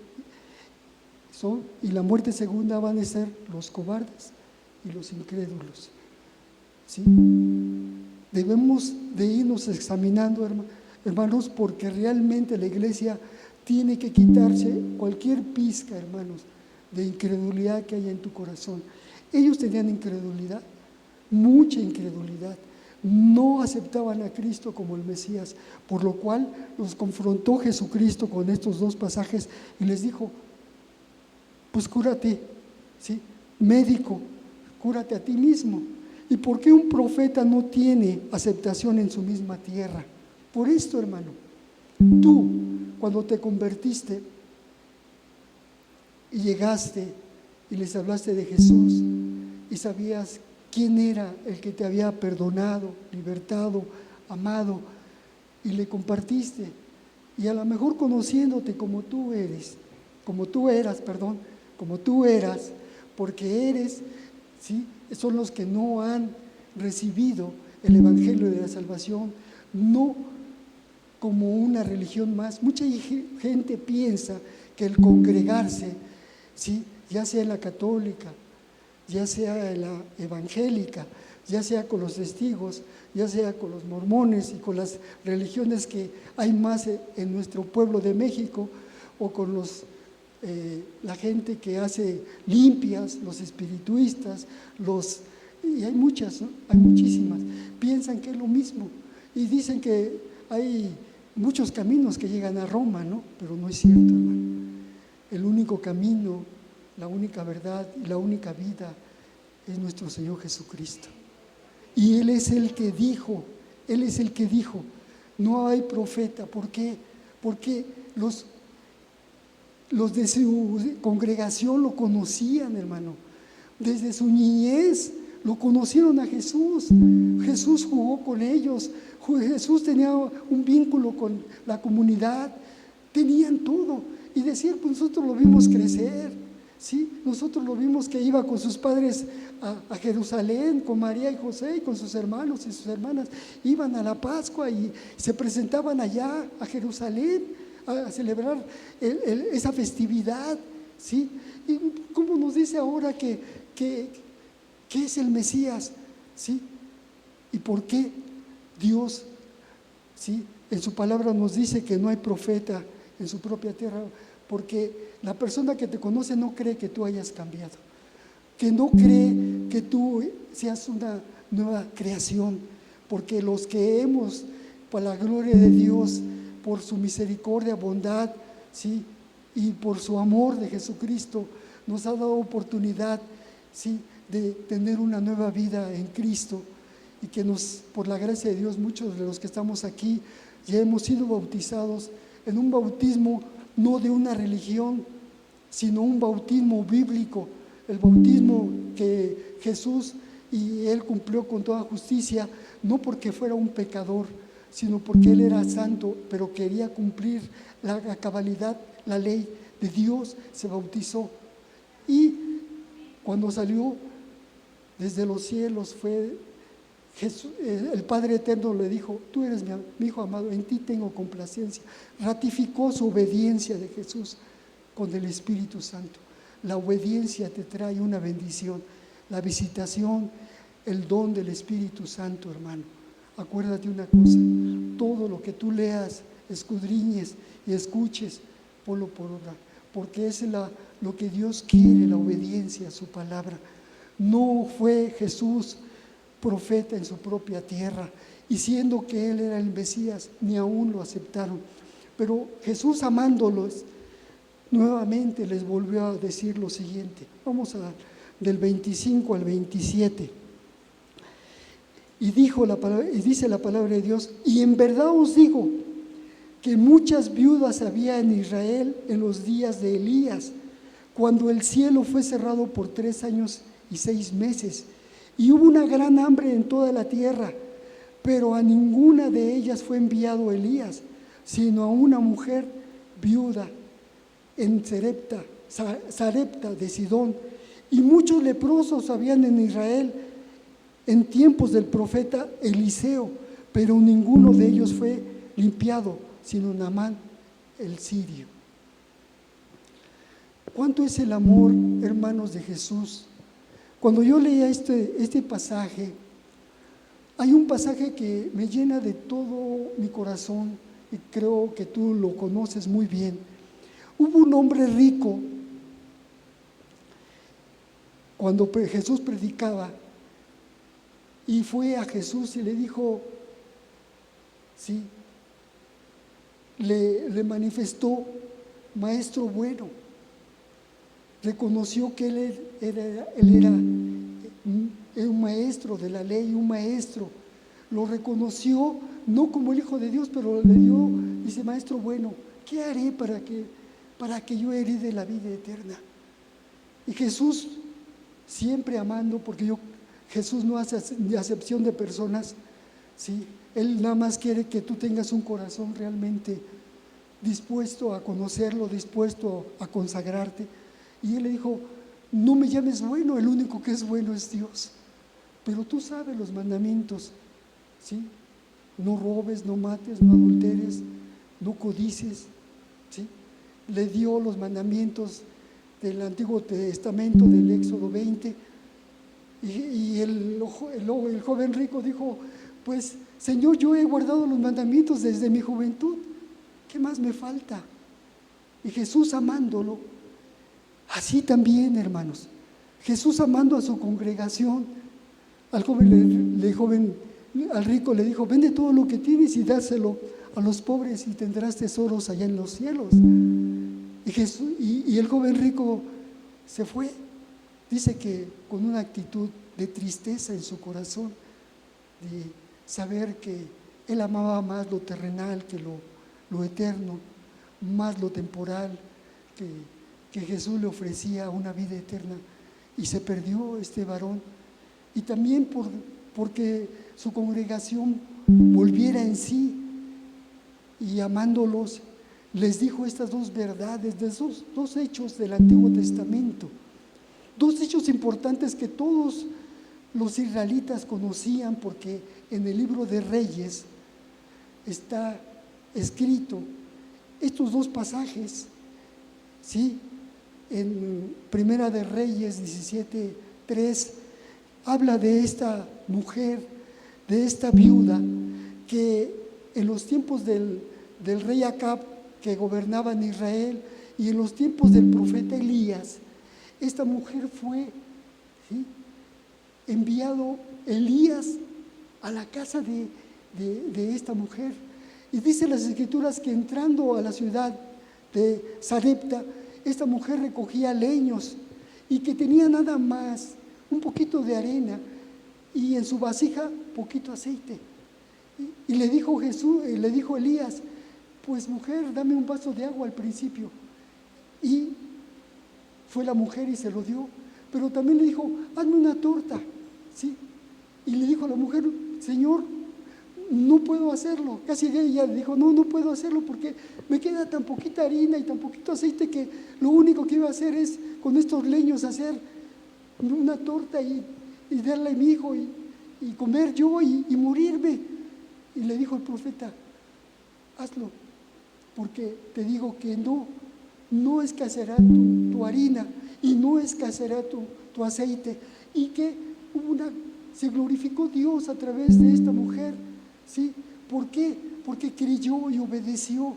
S1: Y la muerte segunda van a ser los cobardes y los incrédulos. ¿Sí? Debemos de irnos examinando, hermanos, porque realmente la iglesia tiene que quitarse cualquier pizca, hermanos, de incredulidad que haya en tu corazón. Ellos tenían incredulidad, mucha incredulidad. No aceptaban a Cristo como el Mesías, por lo cual los confrontó Jesucristo con estos dos pasajes y les dijo: pues cúrate, ¿sí? Médico, cúrate a ti mismo. ¿Y por qué un profeta no tiene aceptación en su misma tierra? Por esto, hermano, tú cuando te convertiste y llegaste y les hablaste de Jesús y sabías quién era el que te había perdonado, libertado, amado, y le compartiste, y a lo mejor conociéndote como tú eras, porque eres, ¿sí? Son los que no han recibido el Evangelio de la salvación, no como una religión más. Mucha gente piensa que el congregarse, ¿sí?, ya sea en la católica, ya sea en la evangélica, ya sea con los testigos, ya sea con los mormones y con las religiones que hay más en nuestro pueblo de México, o con la gente que hace limpias, los espirituistas, y hay muchas, ¿no? Hay muchísimas, piensan que es lo mismo y dicen que hay muchos caminos que llegan a Roma, ¿no? Pero no es cierto, hermano. El único camino, la única verdad y la única vida es nuestro Señor Jesucristo. Y Él es el que dijo, no hay profeta. ¿Por qué? Porque los de su congregación lo conocían, hermano. Desde su niñez lo conocieron a Jesús. Jesús jugó con ellos. Jesús tenía un vínculo con la comunidad. Tenían todo. Y decir, pues nosotros lo vimos crecer, ¿sí? Nosotros lo vimos que iba con sus padres a Jerusalén, con María y José y con sus hermanos y sus hermanas. Iban a la Pascua y se presentaban allá a Jerusalén a celebrar esa festividad, ¿sí? Y como nos dice ahora que es el Mesías, ¿sí? ¿Y por qué Dios, ¿sí?, en su palabra nos dice que no hay profeta en su propia tierra? Porque la persona que te conoce no cree que tú hayas cambiado, que no cree que tú seas una nueva creación, porque los que hemos, por la gloria de Dios, por su misericordia, bondad, ¿sí?, y por su amor de Jesucristo, nos ha dado oportunidad, ¿sí?, de tener una nueva vida en Cristo, y que por la gracia de Dios, muchos de los que estamos aquí ya hemos sido bautizados en un bautismo no de una religión, sino un bautismo bíblico, el bautismo que Jesús y Él cumplió con toda justicia, no porque fuera un pecador, sino porque Él era santo, pero quería cumplir la cabalidad, la ley de Dios. Se bautizó, y cuando salió desde los cielos fue Jesús, el Padre Eterno le dijo: tú eres mi Hijo amado, en ti tengo complacencia. Ratificó su obediencia de Jesús con el Espíritu Santo. La obediencia te trae una bendición, la visitación, el don del Espíritu Santo, hermano. Acuérdate una cosa: todo lo que tú leas, escudriñes y escuches, ponlo por obra, porque es lo que Dios quiere, la obediencia a su palabra. No fue Jesús profeta en su propia tierra, y siendo que Él era el Mesías, ni aún lo aceptaron. Pero Jesús, amándolos, nuevamente les volvió a decir lo siguiente. Vamos del 25 al 27. Y dice la palabra de Dios: y en verdad os digo que muchas viudas había en Israel en los días de Elías, cuando el cielo fue cerrado por 3 años y 6 meses, y hubo una gran hambre en toda la tierra, pero a ninguna de ellas fue enviado Elías, sino a una mujer viuda en Sarepta de Sidón. Y muchos leprosos habían en Israel en tiempos del profeta Eliseo, pero ninguno de ellos fue limpiado, sino Naamán el sirio. ¿Cuánto es el amor, hermanos, de Jesús? Cuando yo leía este pasaje, hay un pasaje que me llena de todo mi corazón y creo que tú lo conoces muy bien. Hubo un hombre rico, cuando Jesús predicaba, y fue a Jesús y le dijo, sí, le manifestó, maestro bueno. Reconoció que él era un maestro de la ley, un maestro. Lo reconoció no como el Hijo de Dios, pero le dio, dice, maestro bueno, ¿qué haré para que yo herede la vida eterna? Y Jesús, siempre amando, porque Jesús no hace acepción de personas, ¿sí? Él nada más quiere que tú tengas un corazón realmente dispuesto a conocerlo, dispuesto a consagrarte. Y él le dijo, no me llames bueno, el único que es bueno es Dios. Pero tú sabes los mandamientos, ¿sí? No robes, no mates, no adulteres, no codicies, ¿sí? Le dio los mandamientos del Antiguo Testamento, del Éxodo 20. Y el joven rico dijo, pues Señor, yo he guardado los mandamientos desde mi juventud, ¿qué más me falta? Y Jesús amándolo, así también, hermanos, Jesús amando a su congregación, al rico le dijo, vende todo lo que tienes y dáselo a los pobres y tendrás tesoros allá en los cielos. Y el joven rico se fue, dice que con una actitud de tristeza en su corazón, de saber que él amaba más lo terrenal que lo eterno, más lo temporal, que Jesús le ofrecía una vida eterna, y se perdió este varón. Y también porque su congregación volviera en sí, y amándolos, les dijo estas dos verdades, de esos dos hechos del Antiguo Testamento, dos hechos importantes que todos los israelitas conocían, porque en el libro de Reyes está escrito estos dos pasajes, ¿sí? En Primera de Reyes 17:3 habla de esta mujer, de esta viuda, que en los tiempos del rey Acab, que gobernaba en Israel, y en los tiempos del profeta Elías, esta mujer fue, ¿sí?, enviado Elías a la casa de esta mujer. Y dice las Escrituras que entrando a la ciudad de Sarepta, esta mujer recogía leños y que tenía nada más un poquito de arena y en su vasija poquito aceite. Y le dijo Elías, pues mujer, dame un vaso de agua al principio. Y fue la mujer y se lo dio, pero también le dijo, hazme una torta, ¿sí? Y le dijo a la mujer, Señor, no puedo hacerlo. Casi ella le dijo, no puedo hacerlo porque me queda tan poquita harina y tan poquito aceite que lo único que iba a hacer es con estos leños hacer una torta y darle a mi hijo y comer yo y morirme. Y le dijo el profeta, hazlo, porque te digo que no escaseará tu harina y no escaseará tu aceite. Y que se glorificó Dios a través de esta mujer, ¿sí? ¿Por qué? Porque creyó y obedeció.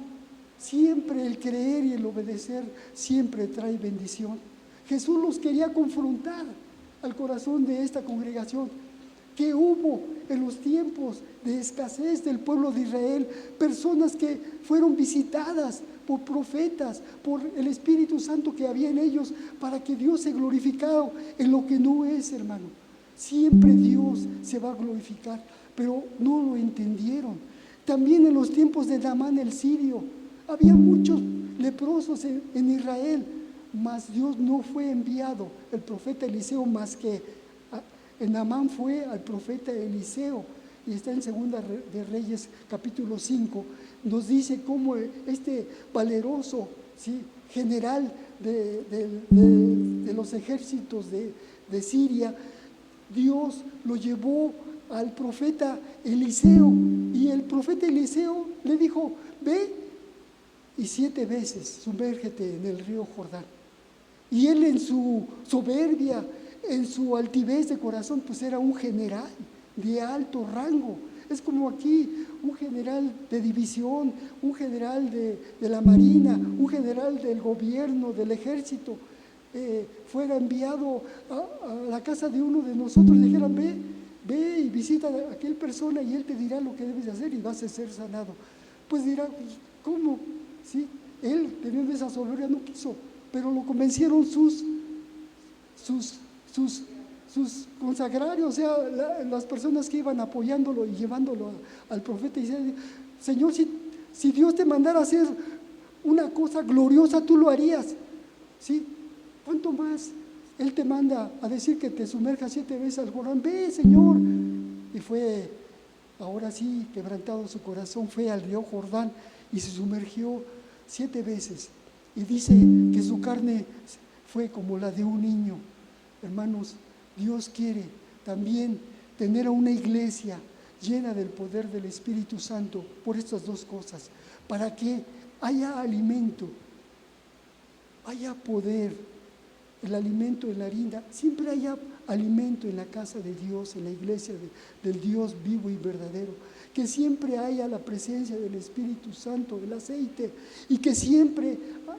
S1: Siempre el creer y el obedecer siempre trae bendición. Jesús los quería confrontar al corazón de esta congregación. Que hubo en los tiempos de escasez del pueblo de Israel personas que fueron visitadas por profetas, por el Espíritu Santo que había en ellos, para que Dios se glorificara en lo que no es, hermano. Siempre Dios se va a glorificar, pero no lo entendieron. También en los tiempos de Naamán el sirio, había muchos leprosos en Israel, mas Dios no fue enviado el profeta Eliseo más que Naamán fue al profeta Eliseo, y está en Segunda de Reyes capítulo 5, nos dice cómo este valeroso, ¿sí?, general de los ejércitos de Siria, Dios lo llevó al profeta Eliseo, y el profeta Eliseo le dijo: ve y 7 veces sumérgete en el río Jordán. Y él, en su soberbia, en su altivez de corazón, pues era un general de alto rango. Es como aquí un general de división, un general de la marina, un general del gobierno, del ejército, fuera enviado a la casa de uno de nosotros, le dijeran: ve y visita a aquel persona y él te dirá lo que debes de hacer y vas a ser sanado. Pues dirá: pues, ¿cómo? ¿Sí? Él, teniendo esa soberbia, no quiso, pero lo convencieron sus consagrarios, o sea, las personas que iban apoyándolo y llevándolo al profeta. Y decían: Señor, si Dios te mandara a hacer una cosa gloriosa, tú lo harías, ¿sí? ¿Cuánto más Él te manda a decir que te sumerjas 7 veces al Jordán? Ve, Señor. Y fue, ahora sí, quebrantado su corazón, fue al río Jordán y se sumergió 7 veces. Y dice que su carne fue como la de un niño. Hermanos, Dios quiere también tener a una iglesia llena del poder del Espíritu Santo por estas 2 cosas, para que haya alimento, haya poder, el alimento en la harina, siempre haya alimento en la casa de Dios, en la iglesia del Dios vivo y verdadero, que siempre haya la presencia del Espíritu Santo, el aceite, y que siempre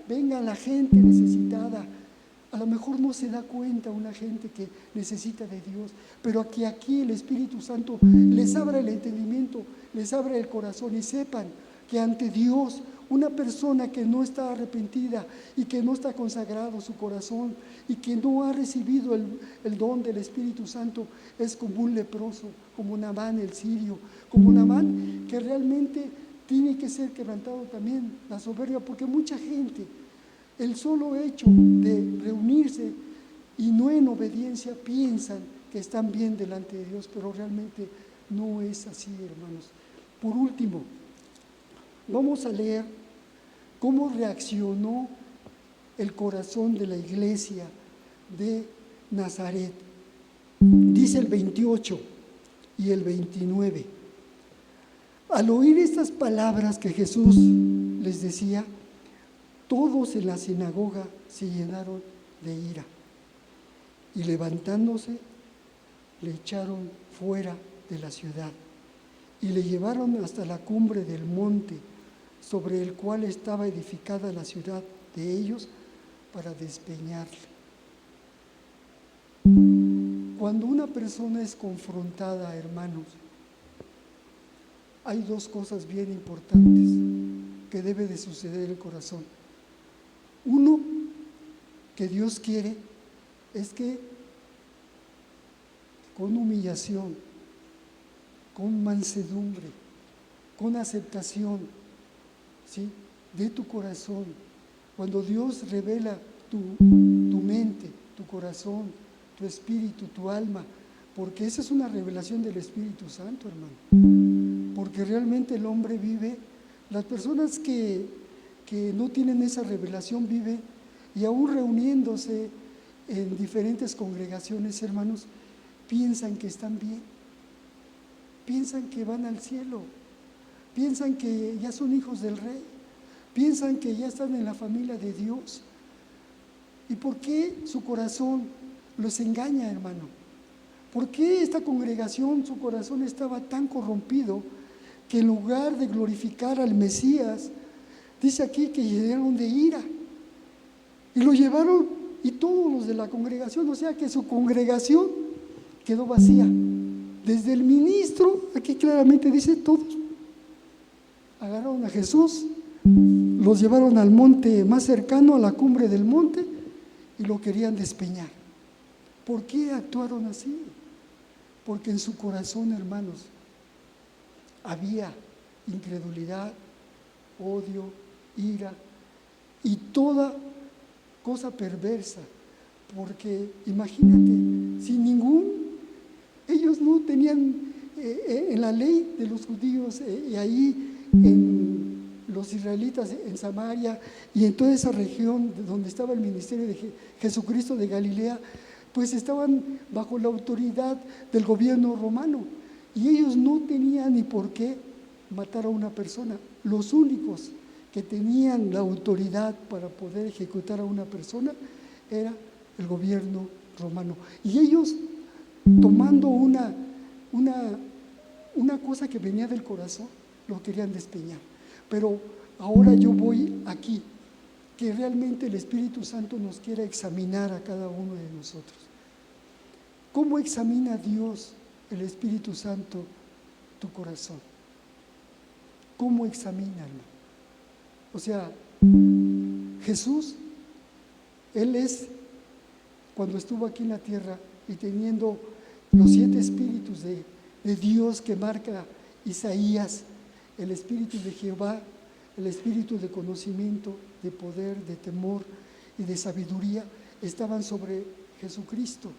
S1: venga la gente necesitada. A lo mejor no se da cuenta una gente que necesita de Dios, pero que aquí el Espíritu Santo les abra el entendimiento, les abra el corazón y sepan que ante Dios, una persona que no está arrepentida y que no está consagrado su corazón y que no ha recibido el don del Espíritu Santo, es como un leproso, como Naamán el sirio, como Naamán, que realmente tiene que ser quebrantado también la soberbia, porque mucha gente, el solo hecho de reunirse y no en obediencia, piensan que están bien delante de Dios, pero realmente no es así, hermanos. Por último, vamos a leer cómo reaccionó el corazón de la iglesia de Nazaret. Dice el 28 y el 29. Al oír estas palabras que Jesús les decía, todos en la sinagoga se llenaron de ira y levantándose le echaron fuera de la ciudad y le llevaron hasta la cumbre del monte sobre el cual estaba edificada la ciudad de ellos, para despeñarle. Cuando una persona es confrontada, hermanos, hay 2 cosas bien importantes que debe de suceder en el corazón. Uno, que Dios quiere, es que con humillación, con mansedumbre, con aceptación, ¿sí?, de tu corazón, cuando Dios revela tu mente, tu corazón, tu espíritu, tu alma, porque esa es una revelación del Espíritu Santo, hermano, porque realmente el hombre vive, las personas que no tienen esa revelación viven, y aún reuniéndose en diferentes congregaciones, hermanos, piensan que están bien, piensan que van al cielo, piensan que ya son hijos del Rey, piensan que ya están en la familia de Dios. ¿Y por qué su corazón los engaña, hermano? ¿Por qué esta congregación, su corazón estaba tan corrompido que en lugar de glorificar al Mesías, dice aquí que llenaron de ira y lo llevaron, y todos los de la congregación, o sea que su congregación quedó vacía? Desde el ministro, aquí claramente dice, todos agarraron a Jesús, los llevaron al monte más cercano, a la cumbre del monte, y lo querían despeñar. ¿Por qué actuaron así? Porque en su corazón, hermanos, había incredulidad, odio, ira y toda cosa perversa, porque imagínate, ellos no tenían en la ley de los judíos y ahí en los israelitas en Samaria y en toda esa región donde estaba el ministerio de Jesucristo de Galilea, pues estaban bajo la autoridad del gobierno romano y ellos no tenían ni por qué matar a una persona. Los únicos que tenían la autoridad para poder ejecutar a una persona era el gobierno romano. Y ellos, tomando una cosa que venía del corazón, lo querían despeñar. Pero ahora yo voy aquí, que realmente el Espíritu Santo nos quiere examinar a cada uno de nosotros. ¿Cómo examina Dios, el Espíritu Santo, tu corazón? ¿Cómo examínalo? O sea, Jesús, Él es, cuando estuvo aquí en la tierra y teniendo los 7 espíritus de Dios que marca Isaías, el espíritu de Jehová, el espíritu de conocimiento, de poder, de temor y de sabiduría, estaban sobre Jesucristo.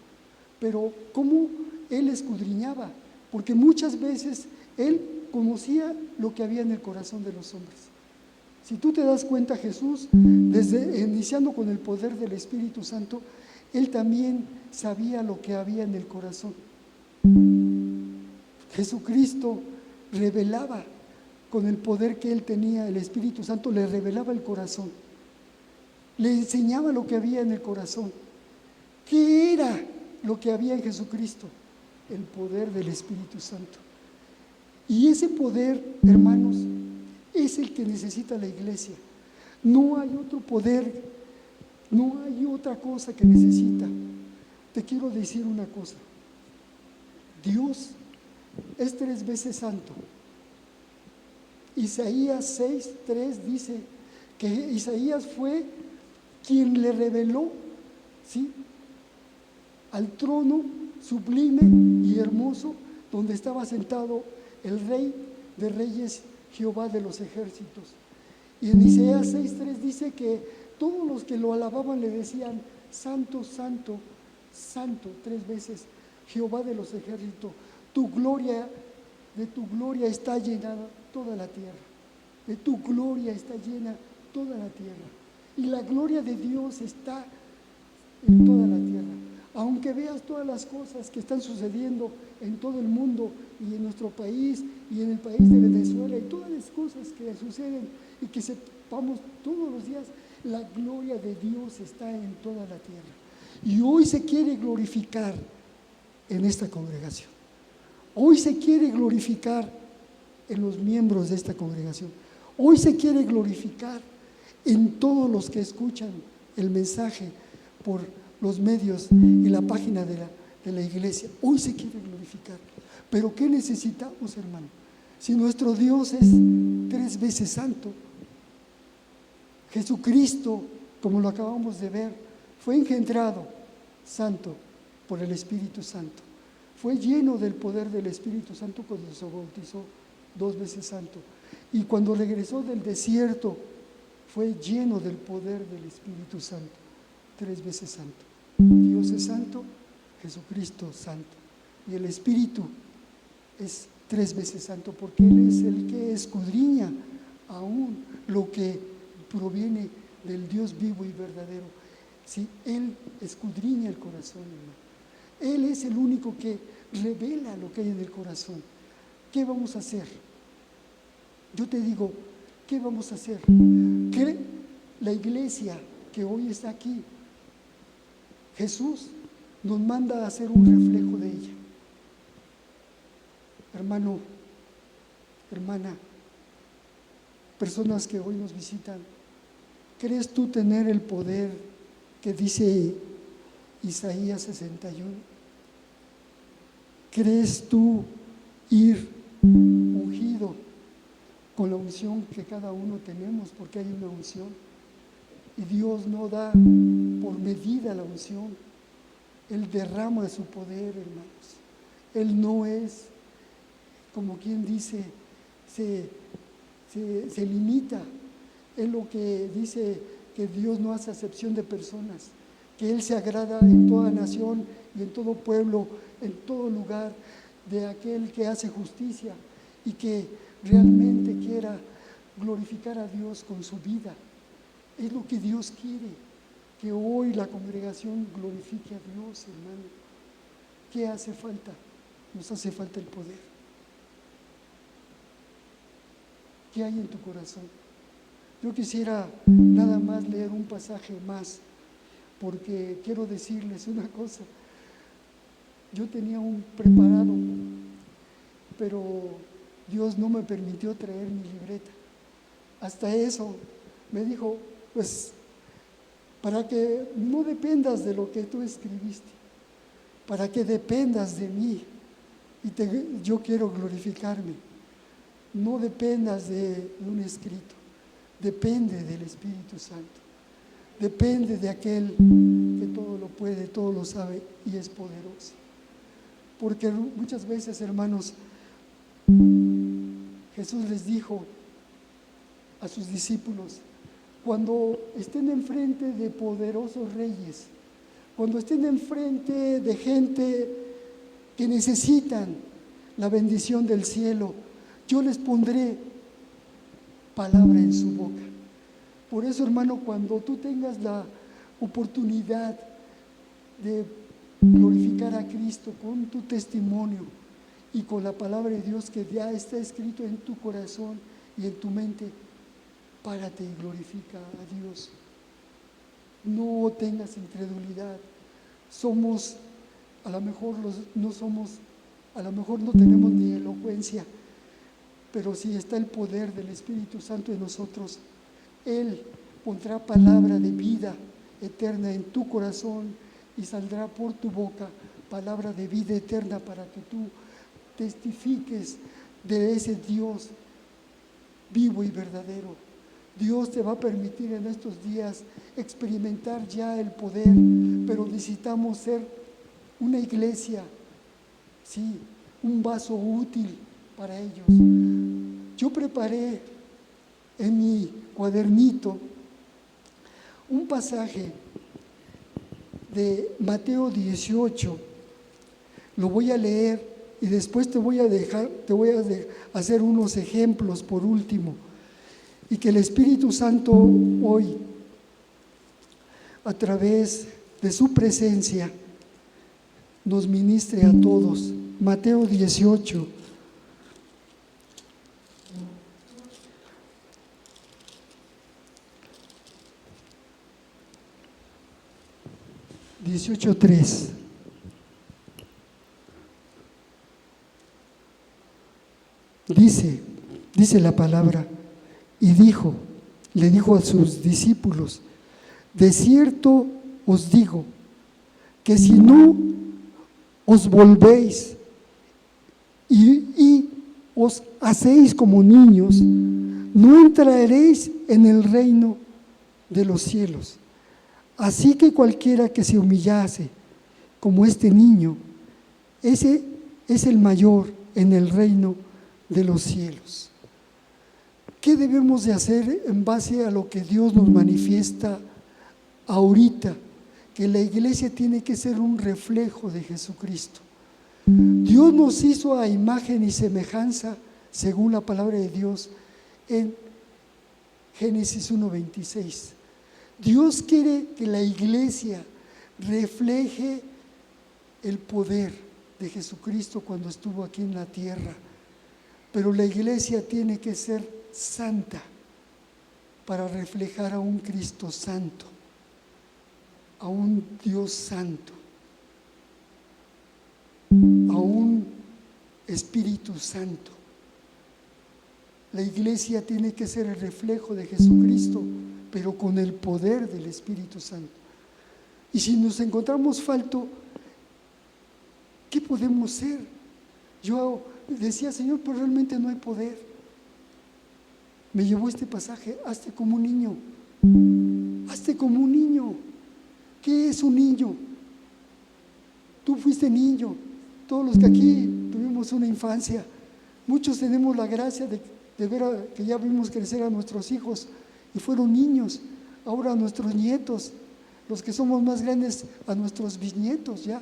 S1: Pero ¿cómo Él escudriñaba? Porque muchas veces Él conocía lo que había en el corazón de los hombres. Si tú te das cuenta, Jesús, iniciando con el poder del Espíritu Santo, Él también sabía lo que había en el corazón. Jesucristo revelaba con el poder que Él tenía, el Espíritu Santo le revelaba el corazón, le enseñaba lo que había en el corazón. ¿Qué era lo que había en Jesucristo? El poder del Espíritu Santo. Y ese poder, hermanos, es el que necesita la iglesia. No hay otro poder, no hay otra cosa que necesita. Te quiero decir una cosa. Dios es 3 veces santo. Isaías 6:3 dice que Isaías fue quien le reveló, ¿sí?, al trono sublime y hermoso donde estaba sentado el Rey de Reyes, Jehová de los ejércitos. Y en Isaías 6:3 dice que todos los que lo alababan le decían: Santo, santo, santo, 3 veces, Jehová de los ejércitos, de tu gloria está llenada toda la tierra, de tu gloria está llena toda la tierra. Y la gloria de Dios está en toda la tierra. Aunque veas todas las cosas que están sucediendo en todo el mundo y en nuestro país y en el país de Venezuela y todas las cosas que suceden y que sepamos todos los días, la gloria de Dios está en toda la tierra. Y hoy se quiere glorificar en esta congregación. Hoy se quiere glorificar en los miembros de esta congregación. Hoy se quiere glorificar en todos los que escuchan el mensaje por los medios y la página de la iglesia. Hoy se quiere glorificar. Pero ¿qué necesitamos, hermano? Si nuestro Dios es 3 veces santo, Jesucristo, como lo acabamos de ver, fue engendrado santo por el Espíritu Santo. Fue lleno del poder del Espíritu Santo cuando se bautizó 2 veces santo. Y cuando regresó del desierto, fue lleno del poder del Espíritu Santo, 3 veces santo. Dios es santo, Jesucristo santo. Y el Espíritu es 3 veces santo, porque Él es el que escudriña aún lo que proviene del Dios vivo y verdadero. Sí, Él escudriña el corazón, hermano. Él es el único que revela lo que hay en el corazón. ¿Qué vamos a hacer? Yo te digo, ¿qué vamos a hacer? Que la iglesia que hoy está aquí, Jesús nos manda a hacer un reflejo de ella. Hermano, hermana, personas que hoy nos visitan, ¿crees tú tener el poder que dice Isaías 61? ¿Crees tú ir ungido con la unción que cada uno tenemos? Porque hay una unción y Dios no da por medida la unción. Él derrama su poder, hermanos. Él no es, como quien dice, se limita. Él lo que dice que Dios no hace acepción de personas, que Él se agrada en toda nación y en todo pueblo, en todo lugar, de aquel que hace justicia y que realmente quiera glorificar a Dios con su vida. Es lo que Dios quiere, que hoy la congregación glorifique a Dios, hermano. ¿Qué hace falta? Nos hace falta el poder. ¿Qué hay en tu corazón? Yo quisiera nada más leer un pasaje más, porque quiero decirles una cosa. Yo tenía un preparado, pero Dios no me permitió traer mi libreta. Hasta eso me dijo, pues, para que no dependas de lo que tú escribiste, para que dependas de mí, y yo quiero glorificarme. No dependas de un escrito, depende del Espíritu Santo, depende de aquel que todo lo puede, todo lo sabe y es poderoso. Porque muchas veces, hermanos, Jesús les dijo a sus discípulos, cuando estén enfrente de poderosos reyes, cuando estén enfrente de gente que necesitan la bendición del cielo, yo les pondré palabra en su boca. Por eso, hermano, cuando tú tengas la oportunidad de glorificar a Cristo con tu testimonio y con la palabra de Dios que ya está escrito en tu corazón y en tu mente, párate y glorifica a Dios. No tengas incredulidad. A lo mejor no tenemos ni elocuencia, pero si está el poder del Espíritu Santo en nosotros, Él pondrá palabra de vida eterna en tu corazón y saldrá por tu boca palabra de vida eterna para que tú testifiques de ese Dios vivo y verdadero. Dios te va a permitir en estos días experimentar ya el poder, pero necesitamos ser una iglesia, sí, un vaso útil para ellos. Yo preparé en mi cuadernito un pasaje de Mateo 18, lo voy a leer y después te voy a hacer unos ejemplos por último, y que el Espíritu Santo hoy, a través de su presencia, nos ministre a todos. Mateo 18. Dice la palabra, y le dijo a sus discípulos, de cierto os digo, que si no os volvéis y os hacéis como niños, no entraréis en el reino de los cielos. Así que cualquiera que se humillase como este niño, ese es el mayor en el reino de los cielos. ¿Qué debemos de hacer en base a lo que Dios nos manifiesta ahorita? Que la iglesia tiene que ser un reflejo de Jesucristo. Dios nos hizo a imagen y semejanza, según la palabra de Dios, en Génesis 1:26. Dios quiere que la iglesia refleje el poder de Jesucristo cuando estuvo aquí en la tierra, pero la iglesia tiene que ser santa para reflejar a un Cristo santo, a un Dios santo, a un Espíritu Santo. La iglesia tiene que ser el reflejo de Jesucristo, pero con el poder del Espíritu Santo. Y si nos encontramos falto, ¿qué podemos ser? Yo decía, Señor, pero realmente no hay poder. Me llevó este pasaje, hazte como un niño. Hazte como un niño. ¿Qué es un niño? Tú fuiste niño. Todos los que aquí tuvimos una infancia, muchos tenemos la gracia de ver que ya vimos crecer a nuestros hijos y fueron niños. ahora a nuestros nietos, los que somos más grandes, a nuestros bisnietos ya.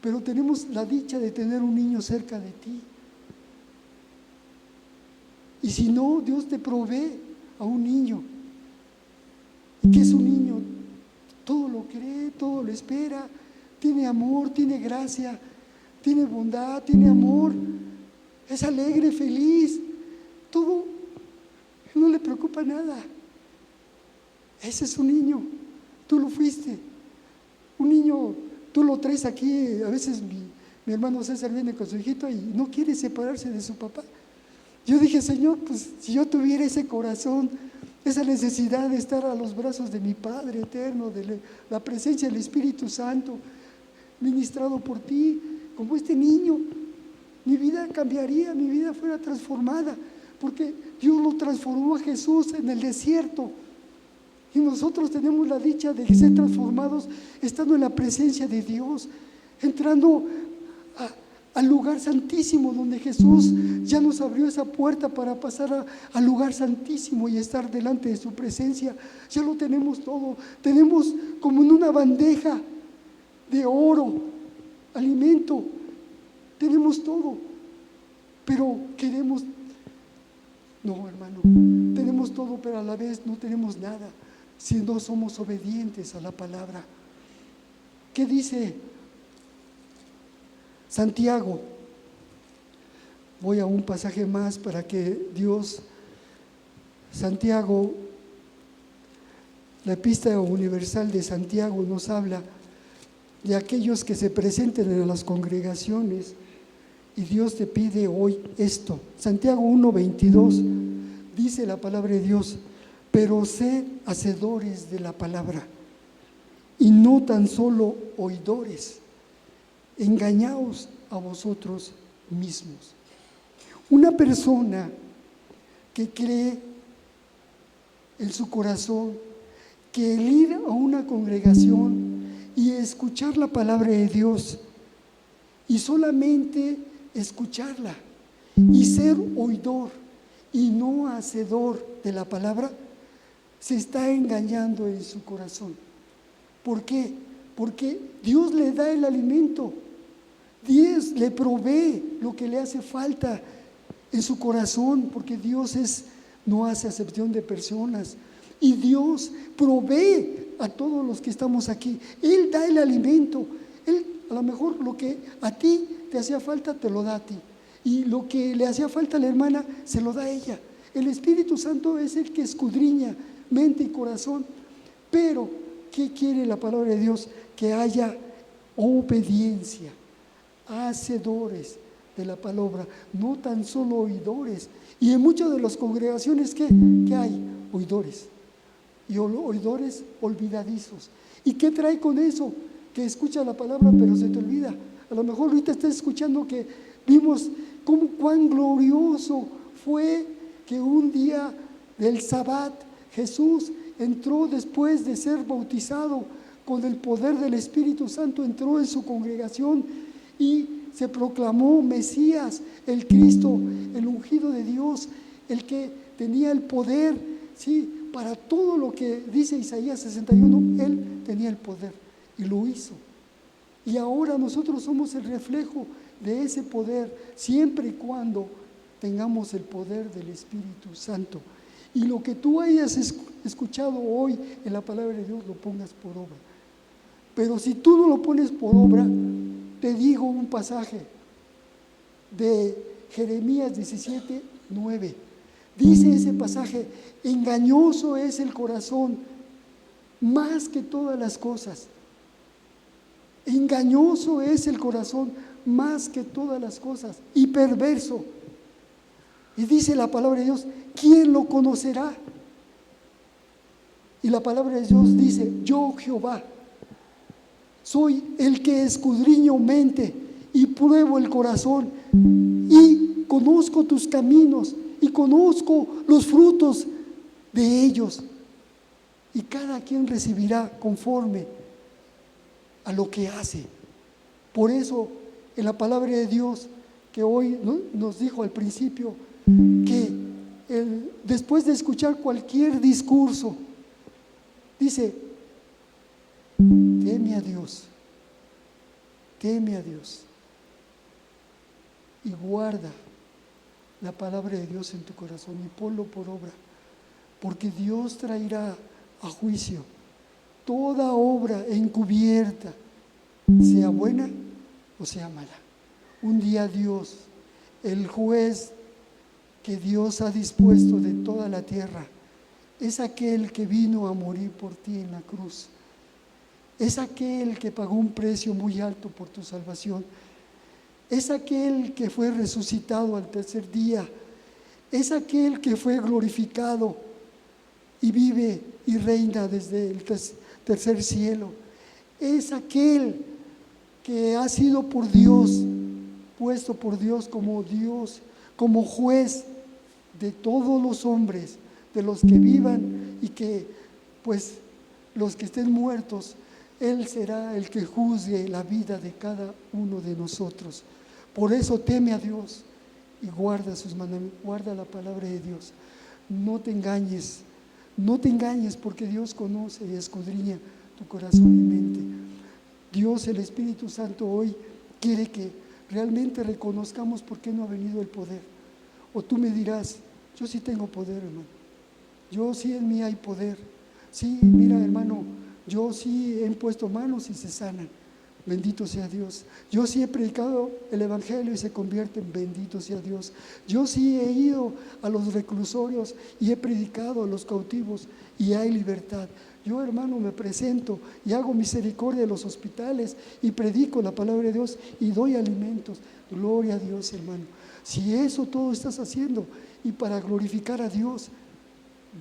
S1: Pero tenemos la dicha de tener un niño cerca de ti. Y si no, Dios te provee a un niño. ¿Y qué es un niño? Todo lo cree, todo lo espera, tiene amor, tiene gracia, tiene bondad, tiene amor, es alegre, feliz, todo, no le preocupa nada. Ese es un niño, tú lo fuiste. Un niño, tú lo traes aquí, a veces mi hermano César viene con su hijito y no quiere separarse de su papá. Yo dije, Señor, pues si yo tuviera ese corazón, esa necesidad de estar a los brazos de mi Padre eterno, de la presencia del Espíritu Santo, ministrado por ti, como este niño, mi vida cambiaría, mi vida fuera transformada, porque Dios lo transformó a Jesús en el desierto. Y nosotros tenemos la dicha de ser transformados estando en la presencia de Dios, entrando al lugar santísimo, donde Jesús ya nos abrió esa puerta para pasar al lugar santísimo y estar delante de su presencia. Ya lo tenemos todo, tenemos como en una bandeja de oro, alimento, tenemos todo, pero queremos, no hermano, tenemos todo, pero a la vez no tenemos nada si no somos obedientes a la palabra. ¿Qué dice Santiago? Voy a un pasaje más para que Dios, Santiago, la Epístola Universal de Santiago nos habla de aquellos que se presenten en las congregaciones y Dios te pide hoy esto. Santiago 1:22 dice la palabra de Dios: pero sed hacedores de la palabra y no tan solo oidores, engañaos a vosotros mismos. Una persona que cree en su corazón que el ir a una congregación y escuchar la palabra de Dios y solamente escucharla y ser oidor y no hacedor de la palabra, se está engañando en su corazón. ¿Por qué? Porque Dios le da el alimento, Dios le provee lo que le hace falta en su corazón, porque Dios no hace acepción de personas y Dios provee a todos los que estamos aquí. Él da el alimento. Él, a lo mejor lo que a ti te hacía falta te lo da a ti, y lo que le hacía falta a la hermana se lo da a ella. El Espíritu Santo es el que escudriña mente y corazón. Pero ¿qué quiere la palabra de Dios? Que haya obediencia, hacedores de la palabra, no tan solo oidores. Y en muchas de las congregaciones ¿qué hay? Oidores, y oidores olvidadizos. ¿Y qué trae con eso? Que escucha la palabra pero se te olvida. A lo mejor ahorita estás escuchando que vimos cuán glorioso fue que un día del Sabbat Jesús entró después de ser bautizado con el poder del Espíritu Santo, entró en su congregación y se proclamó Mesías, el Cristo, el ungido de Dios, el que tenía el poder, sí, para todo lo que dice Isaías 61, él tenía el poder y lo hizo. Y ahora nosotros somos el reflejo de ese poder, siempre y cuando tengamos el poder del Espíritu Santo. Y lo que tú hayas escuchado hoy en la palabra de Dios lo pongas por obra. Pero si tú no lo pones por obra, te digo un pasaje de Jeremías 17:9. Dice ese pasaje: engañoso es el corazón más que todas las cosas. Engañoso es el corazón más que todas las cosas y perverso. Y dice la palabra de Dios: ¿quién lo conocerá? Y la palabra de Dios dice: yo Jehová soy el que escudriño mente y pruebo el corazón y conozco tus caminos y conozco los frutos de ellos, y cada quien recibirá conforme a lo que hace. Por eso en la palabra de Dios que hoy nos dijo al principio, que después de escuchar cualquier discurso, Dice, teme a Dios y guarda la palabra de Dios en tu corazón y ponlo por obra, porque Dios traerá a juicio toda obra encubierta, sea buena o sea mala. Un día Dios, el juez que Dios ha dispuesto de toda la tierra, es aquel que vino a morir por ti en la cruz. Es aquel que pagó un precio muy alto por tu salvación. Es aquel que fue resucitado al tercer día. Es aquel que fue glorificado y vive y reina desde el tercer cielo. Es aquel que ha sido por Dios, puesto por Dios, como juez de todos los hombres, de los que vivan y que, pues, los que estén muertos. Él será el que juzgue la vida de cada uno de nosotros. Por eso teme a Dios y guarda sus mandamientos, guarda la palabra de Dios. No te engañes porque Dios conoce y escudriña tu corazón y mente. Dios, el Espíritu Santo, hoy quiere que realmente reconozcamos por qué no ha venido el poder. O tú me dirás, yo sí tengo poder, hermano. Yo sí, en mí hay poder. Sí, mira, hermano, yo sí he impuesto manos y se sanan. Bendito sea Dios. Yo sí he predicado el Evangelio y se convierten. Bendito sea Dios. Yo sí he ido a los reclusorios y he predicado a los cautivos y hay libertad. Yo, hermano, me presento y hago misericordia en los hospitales y predico la palabra de Dios y doy alimentos. Gloria a Dios, hermano. Si eso todo estás haciendo y para glorificar a Dios,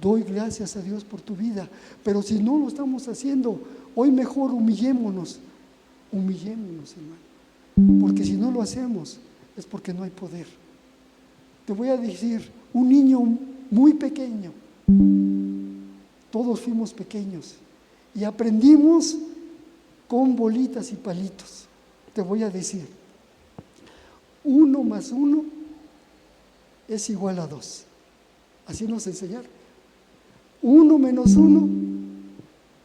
S1: doy gracias a Dios por tu vida. Pero si no lo estamos haciendo, hoy mejor humillémonos, hermano. Porque si no lo hacemos, es porque no hay poder. Te voy a decir, un niño muy pequeño, todos fuimos pequeños y aprendimos con bolitas y palitos. Te voy a decir, 1 más 1 es igual a 2. Así nos enseñaron. 1 menos 1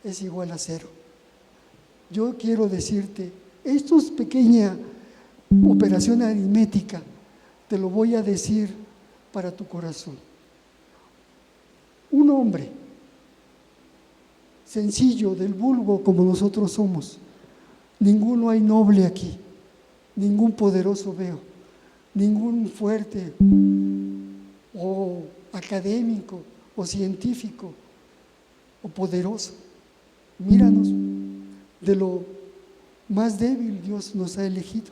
S1: es igual a 0. Yo quiero decirte, esto es pequeña operación aritmética, te lo voy a decir para tu corazón. Un hombre sencillo, del vulgo como nosotros somos, ninguno hay noble aquí, ningún poderoso veo, ningún fuerte o académico o científico o poderoso. Míranos, de lo más débil Dios nos ha elegido,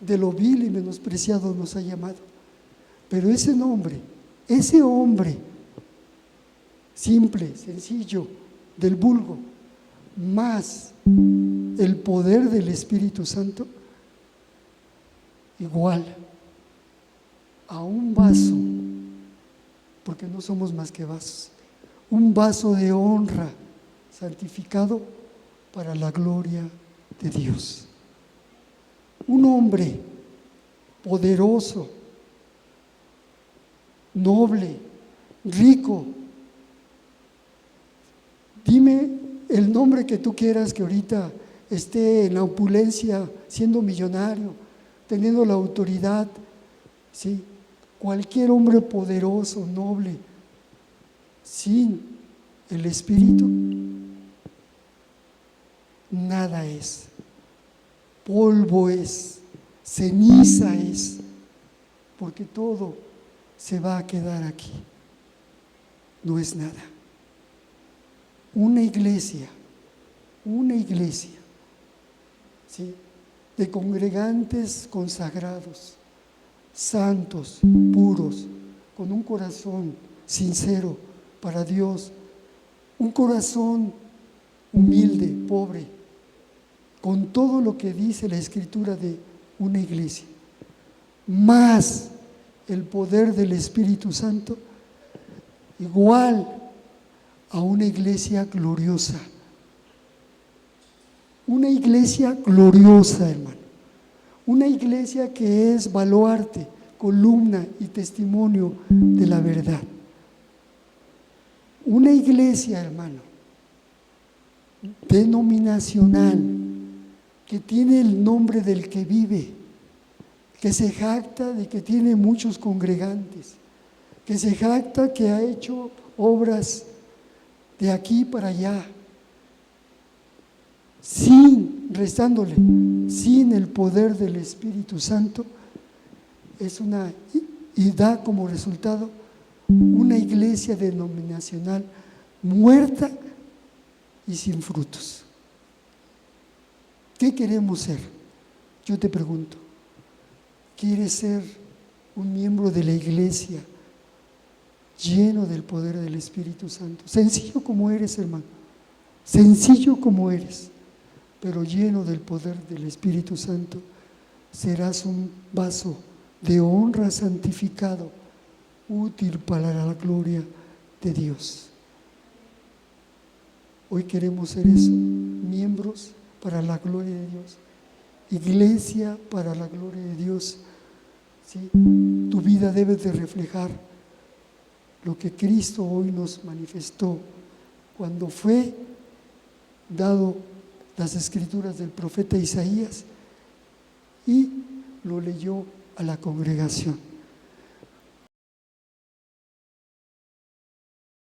S1: de lo vil y menospreciado nos ha llamado. Pero ese hombre simple, sencillo, del vulgo, más el poder del Espíritu Santo, igual a un vaso, porque no somos más que vasos, un vaso de honra santificado para la gloria de Dios. Un hombre poderoso, noble, rico. Dime el nombre que tú quieras que ahorita esté en la opulencia, siendo millonario, teniendo la autoridad, ¿sí? Cualquier hombre poderoso, noble, sin el Espíritu, nada es. Polvo es, ceniza es, porque todo se va a quedar aquí. No es nada. Una iglesia, ¿sí?, de congregantes consagrados, santos, puros, con un corazón sincero para Dios, un corazón humilde, pobre, con todo lo que dice la Escritura de una iglesia, más el poder del Espíritu Santo, igual a una iglesia gloriosa. Una iglesia gloriosa, hermano. Una iglesia que es baluarte, columna y testimonio de la verdad. Una iglesia, hermano, denominacional, que tiene el nombre del que vive, que se jacta de que tiene muchos congregantes, que se jacta que ha hecho obras de aquí para allá, restándole, sin el poder del Espíritu Santo, y da como resultado una iglesia denominacional muerta y sin frutos. ¿Qué queremos ser? Yo te pregunto, ¿quieres ser un miembro de la iglesia lleno del poder del Espíritu Santo? Sencillo como eres, hermano, sencillo como eres, pero lleno del poder del Espíritu Santo. Serás un vaso de honra santificado, útil para la gloria de Dios. Hoy queremos ser eso, miembros para la gloria de Dios, iglesia para la gloria de Dios. ¿Sí? Tu vida debe de reflejar lo que Cristo hoy nos manifestó cuando fue dado las escrituras del profeta Isaías y lo leyó a la congregación.